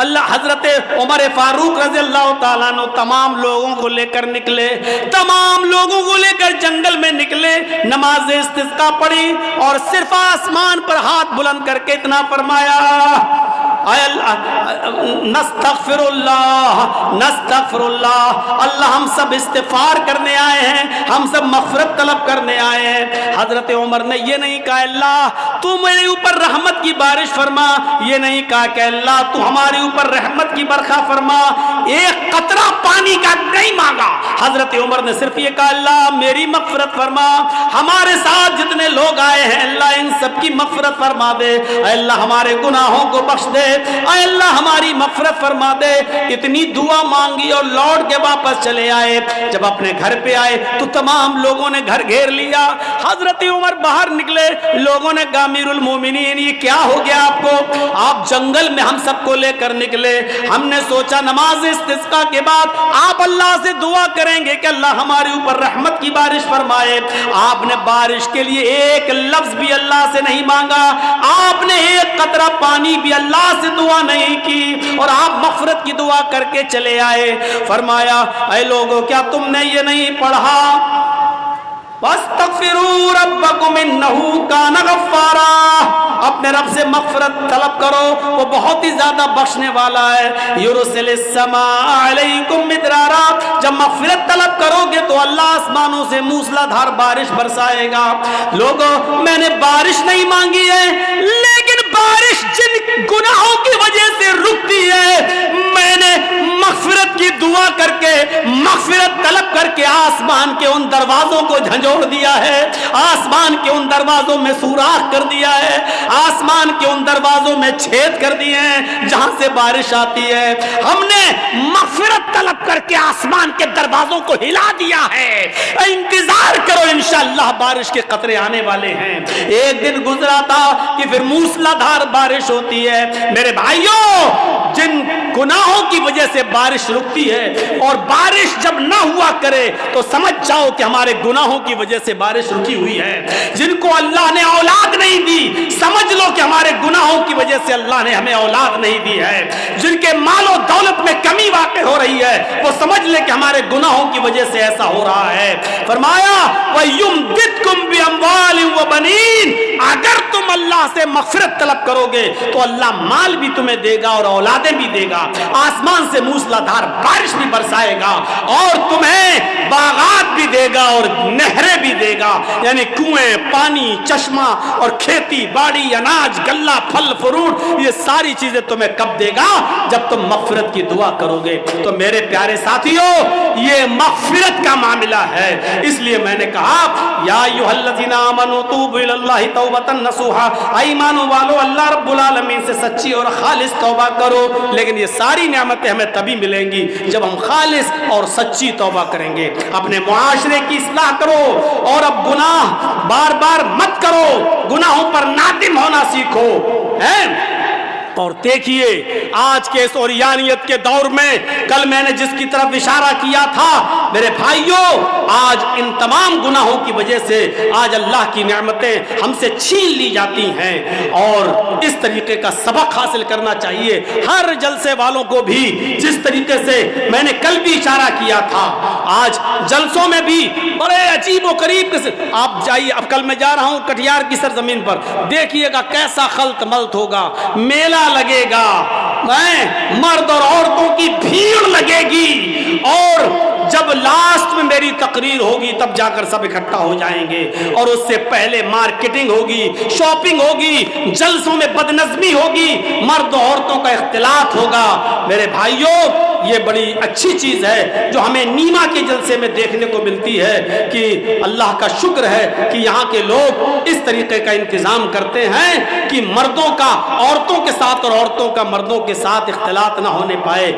اللہ حضرت عمر فاروق رضی اللہ تعالیٰ عنہ تمام لوگوں کو لے کر نکلے، تمام لوگوں کو لے کر جنگل میں نکلے، نماز استسقاء پڑھی اور صرف آسمان پر ہاتھ بلند کر کے اتنا فرمایا، اے اللہ نستغفر اللہ نستغفر اللہ، اللہ ہم سب استغفار کرنے آئے ہیں، ہم سب مغفرت طلب کرنے آئے ہیں۔ حضرت عمر نے یہ نہیں کہا اللہ تو میرے اوپر رحمت کی بارش فرما، یہ نہیں کہا کہ اللہ تو ہمارے اوپر رحمت کی برکھا فرما، ایک قطرہ پانی کا نہیں مانگا، حضرت عمر نے صرف یہ کہا اللہ میری مغفرت فرما، ہمارے ساتھ جتنے لوگ آئے ہیں اللہ ان سب کی مغفرت فرما دے، اے اللہ ہمارے گناہوں کو بخش دے، اے اللہ ہماری مغفرت فرما دے۔ اتنی دعا مانگی اور لوٹ کے واپس چلے آئے، جب اپنے گھر پہ آئے تو تمام لوگوں نے گھر گھیر لیا، حضرت عمر باہر نکلے، لوگوں نے کہا امیر المومنین یہ کیا ہو گیا آپ کو، آپ جنگل میں ہم سب کو لے کر نکلے، ہم نے سوچا نماز استسقاء کے بعد آپ اللہ سے دعا کریں گے کہ اللہ ہمارے اوپر رحمت کی بارش فرمائے، آپ نے بارش کے لیے ایک لفظ بھی اللہ سے نہیں مانگا، آپ نے ایک قطرہ پانی بھی اللہ سے دعا نہیں کی، اور آپ مغفرت کی دعا کر کے چلے آئے۔ فرمایا اے لوگوں کیا تم نے یہ نہیں پڑھا وَاسْتَغْفِرُوا رَبَّكُمْ إِنَّهُ كَانَ غَفَّارًا، اپنے رب سے مغفرت طلب کرو، وہ بہت ہی زیادہ بخشنے والا ہے۔ يُرْسِلِ السَّمَاءَ عَلَيْكُمْ مِدْرَارًا، جب مغفرت طلب کرو گے تو اللہ آسمانوں سے موسلا دھار بارش برسائے گا۔ لوگوں میں نے بارش نہیں مانگی ہے، لیکن بارش جن گناہوں کی وجہ سے رکتی ہے، میں نے مغفرت کی دعا کر کے مغفرت طلب کر کے آسمان کے ان دروازوں کو جھنجھوڑ دیا ہے، آسمان کے ان دروازوں میں سوراخ کر دیا ہے، آسمان کے ان دروازوں میں چھید کر دیے ہیں جہاں سے بارش آتی ہے، ہم نے مغفرت طلب کر کے آسمان کے دروازوں کو ہلا دیا ہے، انتظار کرو انشاءاللہ بارش کے قطرے آنے والے ہیں۔ ایک دن گزرا تھا کہ پھر موسلا دھار بارش ہوتی ہے۔ میرے بھائیوں جن گناہوں کی وجہ سے بارش رکتی ہے، اور بارش جب نہ ہوا کرے تو سمجھ جاؤ کہ ہمارے گناہوں کی وجہ سے بارش رکی ہوئی ہے۔ جن کو اللہ نے اولاد نہیں دی سمجھ لو کہ ہمارے گناہوں کی وجہ سے اللہ نے ہمیں اولاد نہیں دی ہے۔ جن کے مال و دولت میں کمی واقع ہو رہی ہے وہ سمجھ لے کہ ہمارے گناہوں کی وجہ سے ایسا ہو رہا ہے۔ فرمایا وَيُمْدِدْكُمْ بِأَمْوَالٍ وَبَنِينَ، اگر تم اللہ سے مغفرت طلب کرو گے تو اللہ مال بھی تمہیں دے گا اور اولادیں بھی دے گا، آسمان سے موسلا دھار بارش بھی برسائے گا، اور تمہیں باغات بھی دے گا اور نہریں بھی دے گا، یعنی کنویں، پانی، چشمہ، اور کھیتی باڑی، اناج، غلہ، پھل فروٹ، یہ ساری چیزیں تمہیں کب دے گا؟ جب تم مغفرت کی دعا کرو گے۔ تو میرے پیارے ساتھیوں یہ مغفرت کا معاملہ ہے، اس لیے میں نے کہا یا ایھا الذین آمنوا توبوا الی اللہ توبۃ نصوحا، ایمان والو اللہ رب العالمین سے سچی اور خالص توبہ کرو۔ لیکن یہ ساری نعمتیں ہمیں تبھی ملیں گی جب ہم خالص اور سچی توبہ کریں گے۔ اپنے معاشرے کی اصلاح کرو، اور اب گناہ بار بار مت کرو، گناہوں پر نادم ہونا سیکھو۔ اور دیکھیے آج کے اس اوریانیت کے دور میں، کل میں نے جس کی طرف اشارہ کیا تھا میرے بھائیوں، آج ان تمام گناہوں کی وجہ سے آج اللہ کی نعمتیں ہم سے چھین لی جاتی ہیں، اور اس طریقے کا سبق حاصل کرنا چاہیے ہر جلسے والوں کو بھی، جس طریقے سے میں نے کل بھی اشارہ کیا تھا۔ آج جلسوں میں بھی بڑے عجیب و غریب آپ جائیے، اب کل میں جا رہا ہوں کٹیہار کی سرزمین پر، دیکھیے گا کیسا خلط ملط ہوگا، میلہ لگے گا، مرد اور عورتوں کی بھیڑ لگے گی، اور جب لاسٹ میں میری تقریر ہوگی تب جا کر سب اکٹھا ہو جائیں گے، اور اس سے پہلے مارکیٹنگ ہوگی، شاپنگ ہوگی، جلسوں میں بدنظمی ہوگی، مرد و عورتوں کا اختلاط ہوگا۔ میرے بھائیوں، یہ بڑی اچھی چیز ہے جو ہمیں نیما کے جلسے میں دیکھنے کو ملتی ہے کہ اللہ کا شکر ہے کہ یہاں کے لوگ اس طریقے کا انتظام کرتے ہیں کہ مردوں کا عورتوں کے ساتھ اور عورتوں کا مردوں کے ساتھ اختلاط نہ ہونے پائے،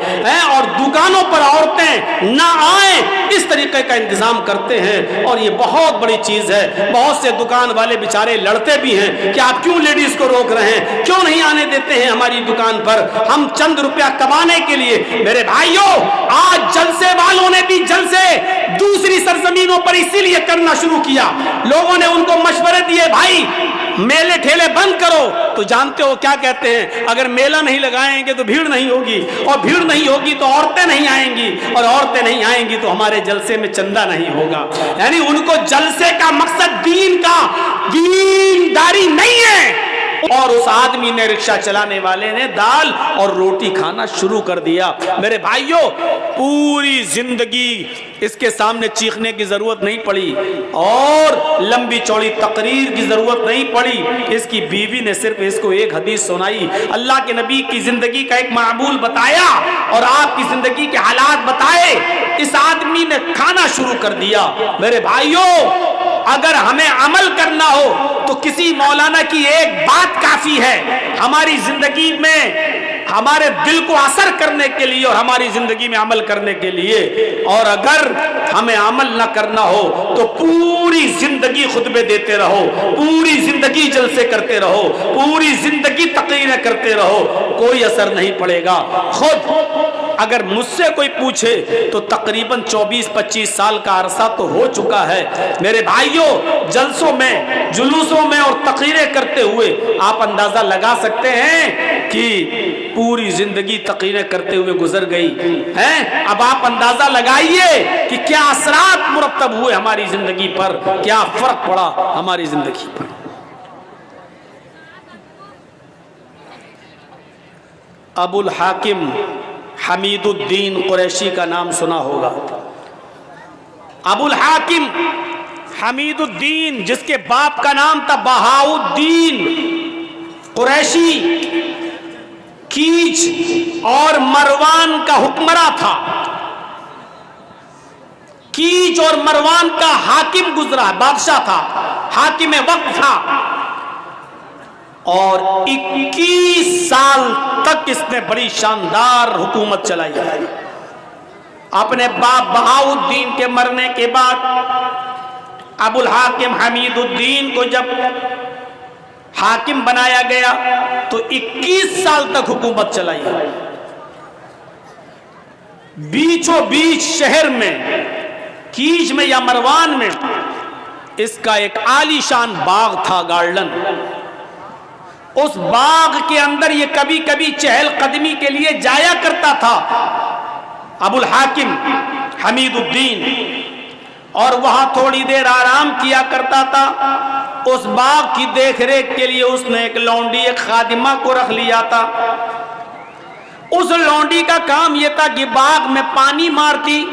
اور دکانوں پر عورتیں نہ آئیں، اس طریقے کا انتظام کرتے ہیں، اور یہ بہت بڑی چیز ہے۔ بہت سے دکان والے بیچارے لڑتے بھی ہیں کہ آپ کیوں لیڈیز کو روک رہے ہیں، کیوں نہیں آنے دیتے ہیں ہماری دکان پر، ہم چند روپیہ کمانے کے لیے۔ میرے بھائیوں، آج جلسے والوں نے بھی جلسے دوسری سرزمینوں پر اسی لیے کرنا شروع کیا، لوگوں نے ان کو مشورے دیے، بھائی میلے ٹھیلے بند کرو، تو جانتے ہو کیا کہتے ہیں، اگر میلہ نہیں لگائیں گے تو بھیڑ نہیں ہوگی، اور بھیڑ نہیں ہوگی تو عورتیں نہیں آئیں گی، اور عورتیں نہیں آئیں گی تو ہمارے جلسے میں چندہ نہیں ہوگا۔ یعنی ان کو جلسے کا مقصد دین کا، دینداری نہیں ہے۔ اور اس آدمی نے، رکشہ چلانے والے نے دال اور روٹی کھانا شروع کر دیا۔ میرے بھائیوں، پوری زندگی اس کے سامنے چیخنے کی ضرورت نہیں پڑی، اور لمبی چوڑی تقریر کی ضرورت نہیں پڑی۔ اس کی بیوی نے صرف اس کو ایک حدیث سنائی، اللہ کے نبی کی زندگی کا ایک معمول بتایا اور آپ کی زندگی کے حالات بتائے، اس آدمی نے کھانا شروع کر دیا۔ میرے بھائیوں، اگر ہمیں عمل کرنا ہو تو کسی مولانا کی ایک بات کافی ہے ہماری زندگی میں، ہمارے دل کو اثر کرنے کے لیے اور ہماری زندگی میں عمل کرنے کے لیے۔ اور اگر ہمیں عمل نہ کرنا ہو تو پوری زندگی خطبے دیتے رہو، پوری زندگی جلسے کرتے رہو، پوری زندگی تقریریں کرتے رہو، کوئی اثر نہیں پڑے گا۔ خود اگر مجھ سے کوئی پوچھے تو تقریباً 24-25 سال کا عرصہ تو ہو چکا ہے۔ میرے بھائیوں، جلسوں میں، جلوسوں میں اور تقریریں کرتے ہوئے آپ اندازہ لگا سکتے ہیں کہ پوری زندگی تقریریں کرتے ہوئے گزر گئی ہے۔ اب آپ اندازہ لگائیے کہ کیا اثرات مرتب ہوئے ہماری زندگی پر، کیا فرق پڑا ہماری زندگی پر۔ ابو الحاکم حمید الدین قریشی کا نام سنا ہوگا۔ ابو الحاکم حمید الدین، جس کے باپ کا نام تھا بہاؤالدین قریشی، کیچ اور مروان کا حکمراں تھا، کیچ اور مروان کا حاکم گزرا، بادشاہ تھا، حاکم وقت تھا، اور 21 سال تک اس نے بڑی شاندار حکومت چلائی ہے۔ اپنے باپ بہاؤالدین کے مرنے کے بعد ابو الحاکم حمید الدین کو جب حاکم بنایا گیا تو 21 سال تک حکومت چلائی ہے۔ بیچوں بیچ شہر میں، کیچ میں یا مروان میں، اس کا ایک عالی شان باغ تھا، گارڈن۔ اس باغ کے اندر یہ کبھی کبھی چہل قدمی کے لیے جایا کرتا تھا ابو الحاکم حمید الدین، اور وہاں تھوڑی دیر آرام کیا کرتا تھا۔ اس باغ کی دیکھ ریکھ کے لیے اس نے ایک لونڈی، ایک خادمہ کو رکھ لیا تھا۔ اس لونڈی کا کام یہ تھا کہ باغ میں پانی مارتی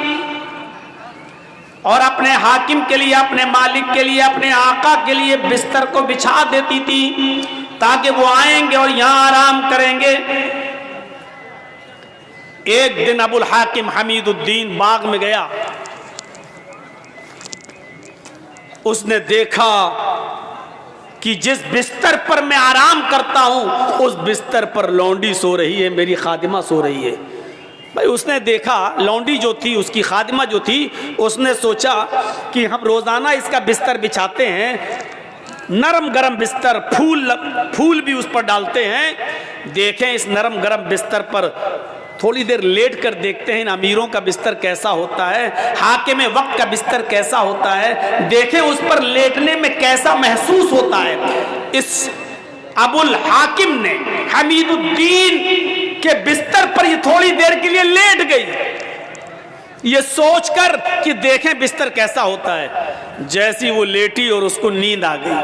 اور اپنے حاکم کے لیے، اپنے مالک کے لیے، اپنے آقا کے لیے بستر کو بچھا دیتی تھی تاکہ وہ آئیں گے اور یہاں آرام کریں گے۔ ایک دن ابو الحاکم حمید الدین باغ میں گیا، اس نے دیکھا کہ جس بستر پر میں آرام کرتا ہوں اس بستر پر لونڈی سو رہی ہے، میری خادمہ سو رہی ہے۔ بھائی اس نے دیکھا لونڈی جو تھی، اس کی خادمہ جو تھی، اس نے سوچا کہ ہم روزانہ اس کا بستر بچھاتے ہیں، نرم گرم بستر، پھول بھی اس پر ڈالتے ہیں، دیکھیں اس نرم گرم بستر پر تھوڑی دیر لیٹ کر دیکھتے ہیں امیروں کا بستر کیسا ہوتا ہے، حاکم وقت کا بستر کیسا ہوتا ہے، دیکھیں اس پر لیٹنے میں کیسا محسوس ہوتا ہے۔ اس ابو الحاکم نے حمید الدین کے بستر پر یہ تھوڑی دیر کے لیے لیٹ گئی۔ یہ سوچ کر کہ دیکھیں بستر کیسا ہوتا ہے. جیسی وہ لیٹی اور اس کو نیند آ گئی.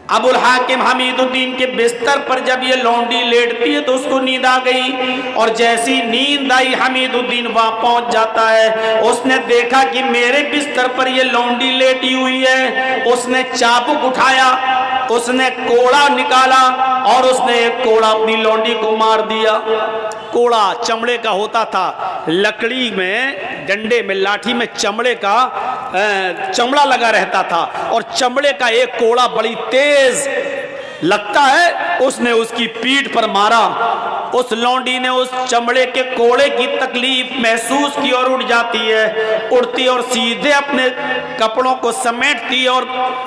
ابو الحاکم حمید الدین کے بستر پر جب یہ لونڈی لیٹتی ہے تو اس کو نیند آ گئی، اور جیسی نیند آئی حمید الدین وہاں پہنچ جاتا ہے. اس نے دیکھا کہ میرے بستر پر یہ لونڈی لیٹی ہوئی ہے. اس نے چابک اٹھایا، اس نے کوڑا نکالا اور اس نے ایک کوڑا اپنی لونڈی کو مار دیا. کوڑا چمڑے کا ہوتا تھا، لکڑی میں، ڈنڈے میں، لاٹھی میں چمڑے کا چمڑا لگا رہتا تھا، اور چمڑے کا ایک کوڑا بڑی تیز لگتا ہے. اس نے اس کی پیٹھ پر مارا. اس لونڈی نے اس چمڑے کے کوڑے کی تکلیف محسوس کی اور اٹھ جاتی ہے. اٹھتی اور سیدھے اپنے کپڑوں کو سمیٹتی اور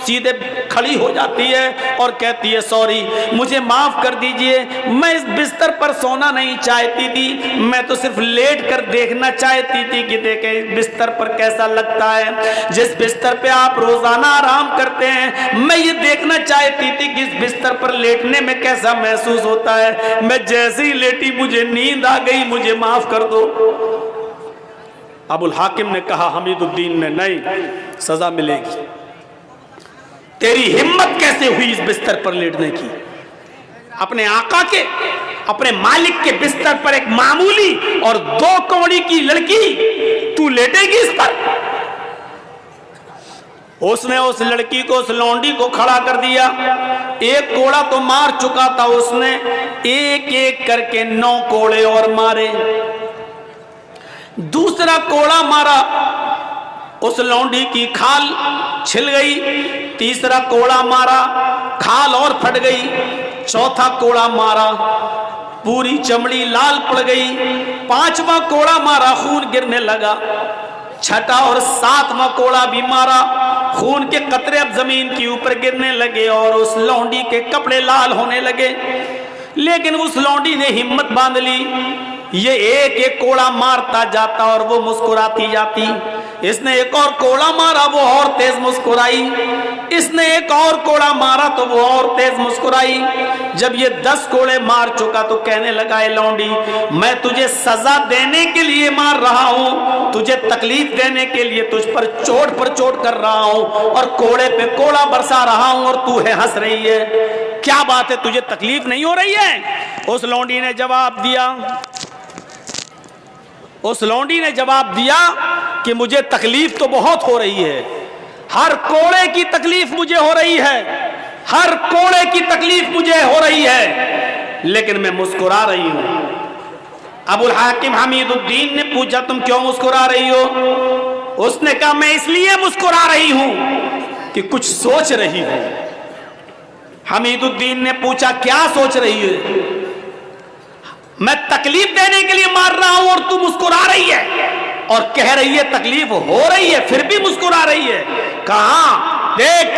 سیدھے کھڑی ہو جاتی ہے اور کہتی ہے سوری، مجھے معاف کر دیجئے، میں اس بستر پر سونا نہیں چاہتی تھی، میں تو صرف لیٹ کر دیکھنا چاہتی تھی کہ دیکھیں اس بستر پر کیسا لگتا ہے. جس بستر پہ آپ روزانہ آرام کرتے ہیں، میں یہ دیکھنا چاہتی تھی کہ اس بستر پر لیٹنے میں کیسا محسوس ہوتا ہے. میں جیسے ہی لیٹی مجھے نیند آ گئی، مجھے معاف کر دو. ابو الحاکم نے کہا حمید الدین نے، نہیں، سزا ملے گی. تیری ہمت کیسے ہوئی اس بستر پر لیٹنے کی؟ اپنے آقا کے، اپنے مالک کے بستر پر ایک معمولی اور 2 کوڑی کی لڑکی تو لیٹے گی اس پر؟ اس نے اس لڑکی کو، اس لونڈی کو کھڑا کر دیا. ایک کوڑا تو مار چکا تھا اس نے، ایک ایک کر کے 9 کوڑے اور مارے. دوسرا کوڑا مارا، اس لونڈی کی کھال چھل گئی. تیسرا کوڑا مارا، کھال اور پھٹ گئی. چوتھا کوڑا مارا، پوری چمڑی لال پڑ گئی. 5واں کوڑا مارا، خون گرنے لگا. چھٹا اور 7واں کوڑا بھی مارا، خون کے قطرے اب زمین کے اوپر گرنے لگے اور اس لونڈی کے کپڑے لال ہونے لگے. لیکن اس لونڈی نے ہمت باندھ لی. یہ ایک ایک کوڑا مارتا جاتا اور وہ مسکراتی جاتی. اس نے ایک اور کوڑا مارا، وہ اور تیز مسکرائی. اس نے ایک اور کوڑا مارا تو وہ اور تیز مسکرائی. جب یہ 10 کوڑے مار چکا تو کہنے لگا، اے لونڈی، میں تجھے سزا دینے کے لیے مار رہا ہوں، تجھے تکلیف دینے کے لیے تجھ پر چوٹ کر رہا ہوں، اور کوڑے پہ کوڑا برسا رہا ہوں اور تو ہے ہنس رہی ہے. کیا بات ہے، تجھے تکلیف نہیں ہو رہی ہے؟ اس لونڈی نے جواب دیا کہ مجھے تکلیف تو بہت ہو رہی ہے، ہر کوڑے کی تکلیف مجھے ہو رہی ہے، ہر کوڑے کی تکلیف مجھے ہو رہی ہے، لیکن میں مسکرا رہی ہوں. ابو الحاکم حمید الدین نے پوچھا، تم کیوں مسکرا رہی ہو؟ اس نے کہا، میں اس لیے مسکرا رہی ہوں کہ کچھ سوچ رہی ہوں. حمید الدین نے پوچھا، کیا سوچ رہی ہے؟ میں تکلیف دینے کے لیے مار رہا ہوں اور تو مسکرا رہی ہے، اور کہہ رہی ہے تکلیف ہو رہی ہے پھر بھی مسکرا رہی ہے. کہاں؟ دیکھ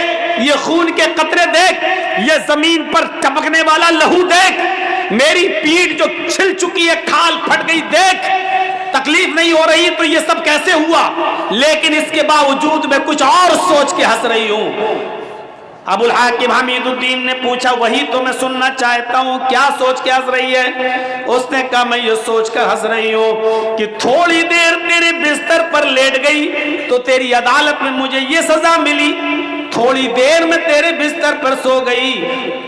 یہ خون کے قطرے، دیکھ یہ زمین پر ٹپکنے والا لہو، دیکھ میری پیٹھ جو چھل چکی ہے، کھال پھٹ گئی، دیکھ تکلیف نہیں ہو رہی تو یہ سب کیسے ہوا؟ لیکن اس کے باوجود میں کچھ اور سوچ کے ہنس رہی ہوں. ابو الحاکم حمید الدین نے پوچھا، وہی تو میں سننا چاہتا ہوں، کیا سوچ کے ہنس رہی ہے؟ اس نے کہا، میں یہ سوچ کر ہنس رہی ہوں کہ تھوڑی دیر تیرے بستر پر لیٹ گئی تو تیری عدالت میں مجھے یہ سزا ملی، تھوڑی دیر میں تیرے بستر پر سو گئی،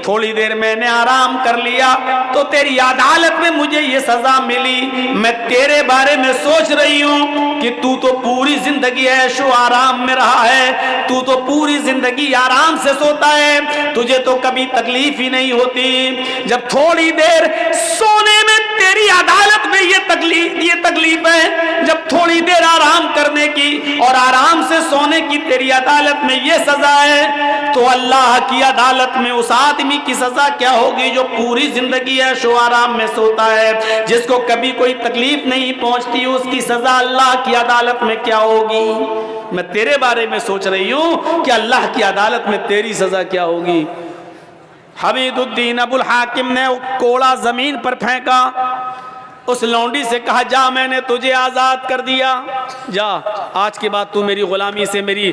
تھوڑی دیر میں نے آرام کر لیا تو تیری عدالت میں مجھے یہ سزا ملی. میں تیرے بارے میں سوچ رہی ہوں کہ تو پوری زندگی عیش و آرام میں رہا ہے، تو پوری زندگی آرام سے سوتا ہے، تجھے تو کبھی تکلیف ہی نہیں ہوتی. جب تھوڑی دیر سونے میں تیری عدالت میں یہ تکلیف ہے، جب تھوڑی دیر آرام کرنے کی اور آرام سے سونے کی تیری عدالت میں یہ سزا ہے، تو اللہ کی عدالت میں اس آدمی کی سزا کیا ہوگی جو پوری زندگی عیش و آرام میں سوتا ہے، جس کو کبھی کوئی تکلیف نہیں پہنچتی، اس کی سزا اللہ کی عدالت میں کیا ہوگی؟ میں تیرے بارے میں سوچ رہی ہوں کہ اللہ کی عدالت میں تیری سزا کیا ہوگی. حمید الدین ابو الحاکم نے کوڑا زمین پر پھینکا. اس لونڈی سے کہا، جا میں نے تجھے آزاد کر دیا، جا آج کے بعد تو میری غلامی سے، میری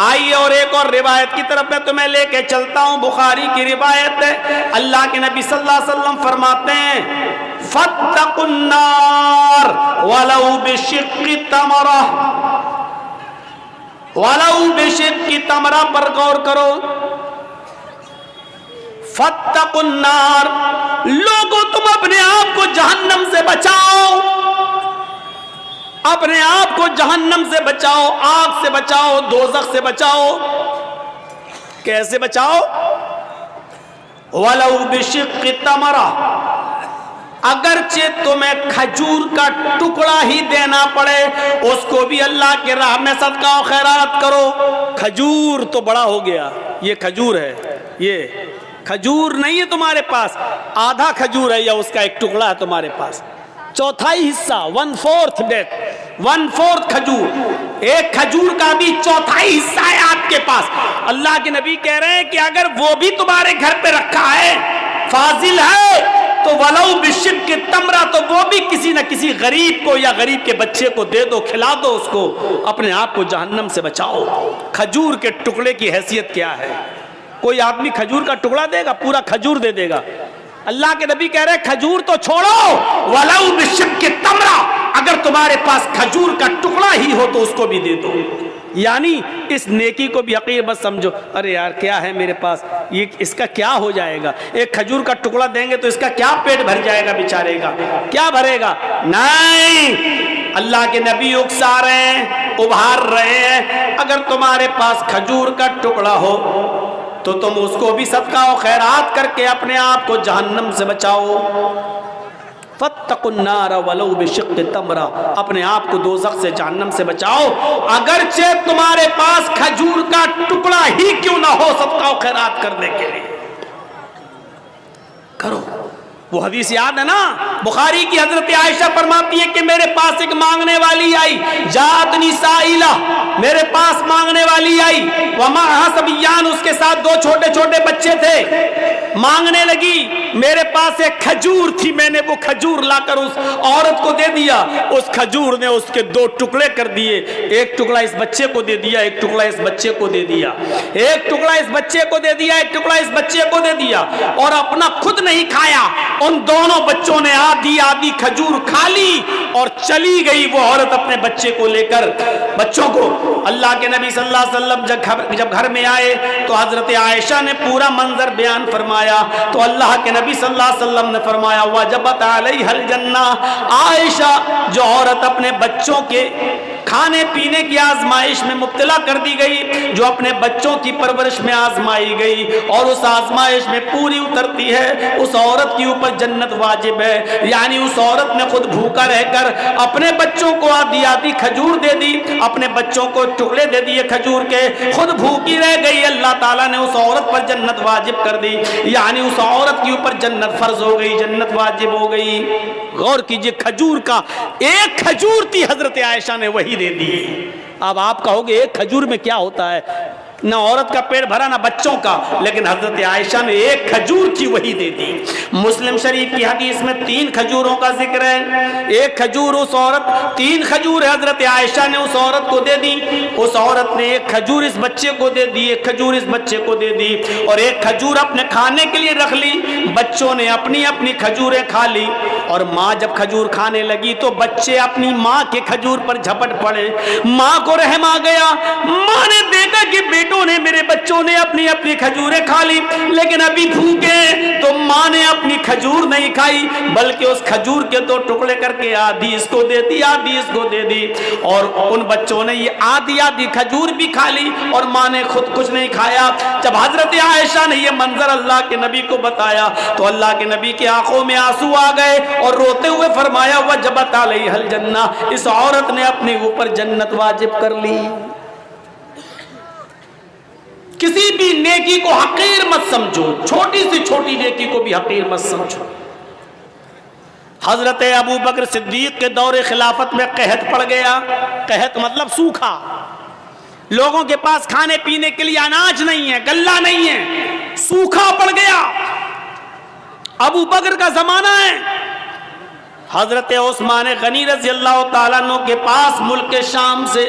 آئیے اور ایک اور روایت کی طرف میں تمہیں لے کے چلتا ہوں، بخاری کی روایت ہے، اللہ کے نبی صلی اللہ علیہ وسلم فرماتے ہیں فاتقوا النار ولو بشق تمرہ، ولو بشق تمرہ پر غور کرو، فاتقوا النار، لوگوں تم اپنے آپ کو جہنم سے بچاؤ، اپنے آپ کو جہنم سے بچاؤ، آگ سے بچاؤ، دوزخ سے بچاؤ۔ کیسے بچاؤ؟ وَلَوْ بِشِقِّ تَمْرَةٍ، اگرچہ تمہیں کھجور کا ٹکڑا ہی دینا پڑے، اس کو بھی اللہ کے راہ میں صدقہ و خیرات کرو۔ کھجور تو بڑا ہو گیا، یہ کھجور ہے، یہ کھجور نہیں ہے تمہارے پاس، آدھا کھجور ہے یا اس کا ایک ٹکڑا ہے تمہارے پاس، چوتھائی حصہ، 1/4 ڈیٹ، 1/4 کھجور، ایک کھجور کا بھی چوتھائی حصہ ہے آپ کے پاس۔ اللہ کے نبی کہہ رہے ہیں کہ اگر وہ بھی تمہارے گھر پہ رکھا ہے، فاضل ہے، تو ولو بشق تمرہ، تو وہ بھی کسی نہ کسی غریب کو یا غریب کے بچے کو دے دو، کھلا دو اس کو، اپنے آپ کو جہنم سے بچاؤ۔ کھجور کے ٹکڑے کی حیثیت کیا ہے؟ کوئی آدمی کھجور کا ٹکڑا دے گا؟ پورا کھجور دے دے گا؟ اللہ کے نبی کہہ رہے ہیں کھجور تو چھوڑو، ولو بشق تمرہ، اگر تمہارے پاس کھجور کا ٹکڑا ہی ہو تو اس کو بھی دے دو۔ یعنی اس نیکی کو بھی حقیر مت سمجھو، ارے یار کیا ہے میرے پاس، یہ اس کا کیا ہو جائے گا، ایک کھجور کا ٹکڑا دیں گے تو اس کا کیا پیٹ بھر جائے گا بیچارے گا، کیا بھرے گا؟ نہیں، اللہ کے نبی اکسا رہے ہیں، ابھار رہے ہیں، اگر تمہارے پاس کھجور کا ٹکڑا ہو تو تم اس کو بھی صدقہ و خیرات کر کے اپنے آپ کو جہنم سے بچاؤ۔ فاتقوا النار ولو بشق تمرہ، اپنے آپ کو دوزخ سے، جہنم سے بچاؤ، اگرچہ تمہارے پاس کھجور کا ٹکڑا ہی کیوں نہ ہو، صدقہ و خیرات کرنے کے لیے کرو۔ وہ حدیث یاد ہے نا، بخاری کی، حضرت عائشہ فرماتی ہے کہ میرے پاس ایک مانگنے والی آئی، جاتنی سائلہ، میرے پاس مانگنے والی آئی، ومعہا صبیان، اس کے ساتھ 2 چھوٹے چھوٹے بچے تھے، مانگنے لگی، میرے پاس ایک کھجور تھی، میں نے وہ کھجور لا کر اس عورت کو دے دیا، اس کھجور نے اس کے 2 ٹکڑے کر دیے، ایک ٹکڑا اس بچے کو دے دیا، ایک ٹکڑا اس بچے کو دے دیا، ایک ٹکڑا اس بچے کو دے دیا، ایک ٹکڑا اس بچے کو دے دیا، اور اپنا خود نہیں کھایا، ان دونوں بچوں نے آدھی آدھی کھجور کھا لی اور چلی گئی وہ عورت اپنے بچے کو لے کر، بچوں کو۔ اللہ کے نبی صلی اللہ علیہ وسلم جب گھر میں آئے تو حضرت عائشہ نے پورا منظر بیان فرمایا، تو اللہ کے نبی صلی اللہ علیہ وسلم نے فرمایا وجبت علیہ الجنہ، عائشہ جو عورت اپنے بچوں کے کھانے پینے کی آزمائش میں مبتلا کر دی گئی، جو اپنے بچوں کی پرورش میں آزمائی گئی اور اس آزمائش میں پوری اترتی ہے، اس عورت کی اوپر جنت واجب ہے۔ یعنی اس عورت نے خود بھوکا رہ کر اپنے بچوں کو آدھی آدھی کھجور دے دی، اپنے بچوں کو ٹکڑے دے دیے کھجور کے، خود بھوکی رہ گئی، اللہ تعالیٰ نے اس عورت پر جنت واجب کر دی، یعنی اس عورت کی اوپر جنت فرض ہو گئی، جنت واجب ہو گئی۔ غور کیجئے، کھجور کا ایک کھجور تھی، حضرت عائشہ نے وہی دے دی۔ اب آپ کہو گے ایک کھجور میں کیا ہوتا ہے، نہ عورت کا پیٹ بھرا نہ بچوں کا، لیکن حضرت عائشہ نے ایک کھجور کی وہی دے دی۔ مسلم شریف کی حدیث میں 3 کھجوروں کا ذکر ہے، ایک کھجور اس عورت، 3 کھجور حضرت عائشہ نے اس عورت کو دے دی، اس عورت نے ایک کھجور اس بچے کو دے دی، ایک کھجور اس بچے کو دے دی، اور ایک کھجور اپنے کھانے کے لیے رکھ لی، بچوں نے اپنی اپنی کھجوریں کھا لی، اور ماں جب کھجور کھانے لگی تو بچے اپنی ماں کے کھجور پر جھپٹ پڑے، ماں کو رحم آ گیا، ماں نے دیکھا کہ نے میرے بچوں نے اپنی اپنی کھجوریں کھا لی، لیکن ابھی بھوکے، تو ماں نے اپنی کھجور نہیں کھائی، بلکہ اس کھجور کے 2 ٹکڑے کر کے آدھی اس کو دے دی، آدھی اس کو دے دی، اور ان بچوں نے یہ آدھی آدھی کھجور بھی کھا لی اور ماں نے خود کچھ نہیں کھایا۔ جب حضرت عائشہ نے یہ منظر اللہ کے نبی کو بتایا تو اللہ کے نبی کی آنکھوں میں آنسو آ گئے اور روتے ہوئے فرمایا وجبت علیہ الجنہ، اس عورت نے اپنے اوپر جنت واجب کر لی۔ کسی بھی نیکی کو حقیر مت سمجھو، چھوٹی سی چھوٹی نیکی کو بھی حقیر مت سمجھو۔ حضرت ابو بکر صدیق کے دور خلافت میں قحط پڑ گیا، قحط مطلب سوکھا، لوگوں کے پاس کھانے پینے کے لیے اناج نہیں ہے، غلہ نہیں ہے، سوکھا پڑ گیا، ابو بکر کا زمانہ ہے۔ حضرت عثمان غنی رضی اللہ تعالیٰ عنہ کے پاس ملک شام سے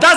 10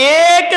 1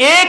1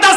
10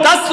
10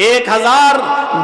1000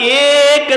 1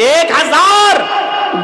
1000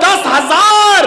10,000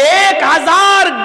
1000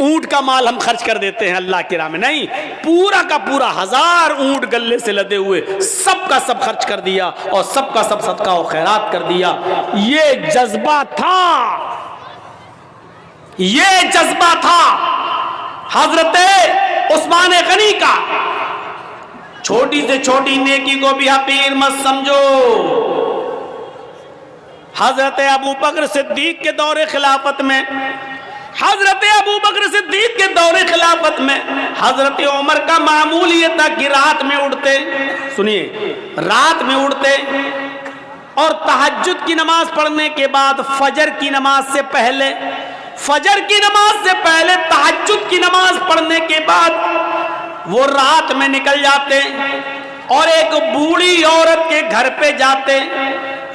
اونٹ کا مال ہم خرچ کر دیتے ہیں اللہ کی راہ میں، نہیں، پورا کا پورا 1000 اونٹ گلے سے لدے ہوئے سب کا سب خرچ کر دیا اور سب کا سب صدقہ و خیرات کر دیا۔ یہ جذبہ تھا، یہ جذبہ تھا حضرت عثمان غنی کا۔ چھوٹی سے چھوٹی نیکی کو بھی حقیر مت سمجھو۔ حضرت ابو بکر صدیق کے دور خلافت میں، حضرت ابو بکر صدیق کے دور خلافت میں حضرت عمر کا معمول یہ تھا کہ رات میں اٹھتے، سنیے، رات میں اٹھتے اور تہجد کی نماز پڑھنے کے بعد فجر کی نماز سے پہلے، فجر کی نماز سے پہلے تہجد کی نماز پڑھنے کے بعد وہ رات میں نکل جاتے اور ایک بوڑھی عورت کے گھر پہ جاتے،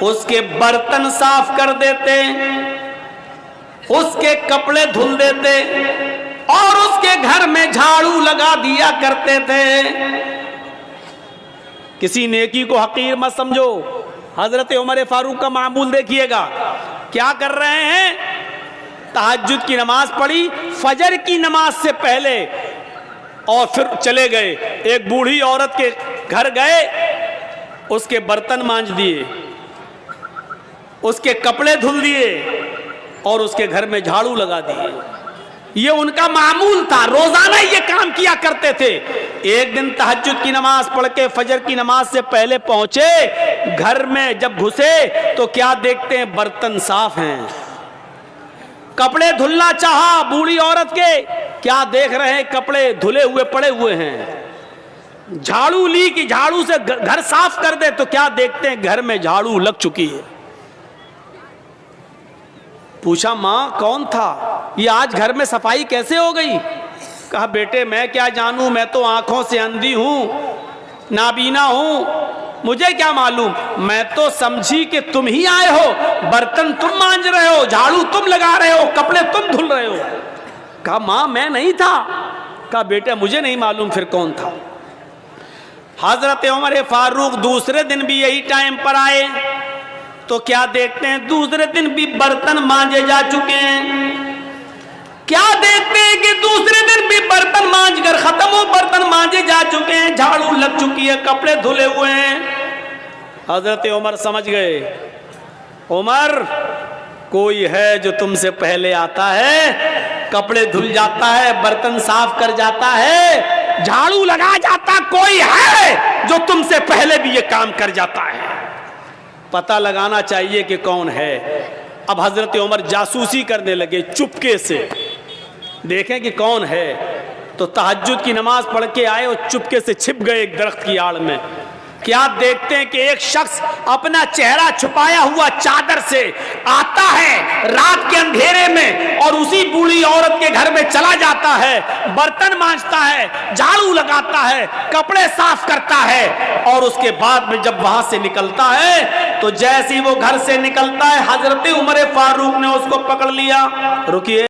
اس کے برتن صاف کر دیتے، اس کے کپڑے دھل دیتے اور اس کے گھر میں جھاڑو لگا دیا کرتے تھے۔ کسی نیکی کو حقیر مت سمجھو۔ حضرت عمر فاروق کا معمول دیکھیے گا، کیا کر رہے ہیں؟ تہجد کی نماز پڑھی فجر کی نماز سے پہلے اور پھر چلے گئے، ایک بوڑھی عورت کے گھر گئے، اس کے برتن مانج دیے، اس کے کپڑے دھل دیے اور اس کے گھر میں جھاڑو لگا دیے۔ یہ ان کا معمول تھا، روزانہ یہ کام کیا کرتے تھے۔ ایک دن تہجد کی نماز پڑھ کے فجر کی نماز سے پہلے پہنچے، گھر میں جب گھسے تو کیا دیکھتے ہیں؟ برتن صاف ہیں۔ کپڑے دھلنا چاہا بوڑھی عورت کے، کیا دیکھ رہے ہیں؟ کپڑے دھلے ہوئے پڑے ہوئے ہیں۔ جھاڑو لی کہ جھاڑو سے گھر صاف کر دے تو کیا دیکھتے ہیں؟ گھر میں جھاڑو لگ چکی ہے۔ پوچھا ماں کون تھا؟ یہ آج گھر میں صفائی کیسے ہو گئی؟ کہا بیٹے میں کیا جانوں، میں تو آنکھوں سے اندھی ہوں، نابینا ہوں، مجھے کیا معلوم، میں تو سمجھی کہ تم ہی آئے ہو، برتن تم مانج رہے ہو، جھاڑو تم لگا رہے ہو، کپڑے تم دھل رہے ہو۔ کہا ماں میں نہیں تھا۔ کہا بیٹا مجھے نہیں معلوم پھر کون تھا۔ حضرت عمر فاروق دوسرے دن بھی یہی ٹائم پر آئے تو کیا دیکھتے ہیں؟ دوسرے دن بھی برتن مانجے جا چکے ہیں۔ کیا دیکھتے ہیں کہ دوسرے دن بھی برتن مانج کر ختم ہو، برتن مانجے جا چکے ہیں، جھاڑو لگ چکی ہے، کپڑے دھلے ہوئے ہیں۔ حضرت عمر سمجھ گئے، عمر کوئی ہے جو تم سے پہلے آتا ہے، کپڑے دھل جاتا ہے، برتن صاف کر جاتا ہے، جھاڑو لگا جاتا، کوئی ہے جو تم سے پہلے بھی یہ کام کر جاتا ہے۔ پتہ لگانا چاہیے کہ کون ہے۔ اب حضرت عمر جاسوسی کرنے لگے چپکے سے، دیکھیں کہ کون ہے۔ تو تہجد کی نماز پڑھ کے آئے اور چپکے سے چھپ گئے ایک درخت کی آڑ میں۔ کیا دیکھتے ہیں کہ ایک شخص اپنا چہرہ چھپایا ہوا چادر سے آتا ہے رات کے اندھیرے میں اور اسی بوڑھی عورت کے گھر میں چلا جاتا ہے، برتن مانجتا ہے، جھاڑو لگاتا ہے، کپڑے صاف کرتا ہے، اور اس کے بعد میں جب وہاں سے نکلتا ہے تو جیسے وہ گھر سے نکلتا ہے حضرت عمر فاروق نے اس کو پکڑ لیا۔ رکیے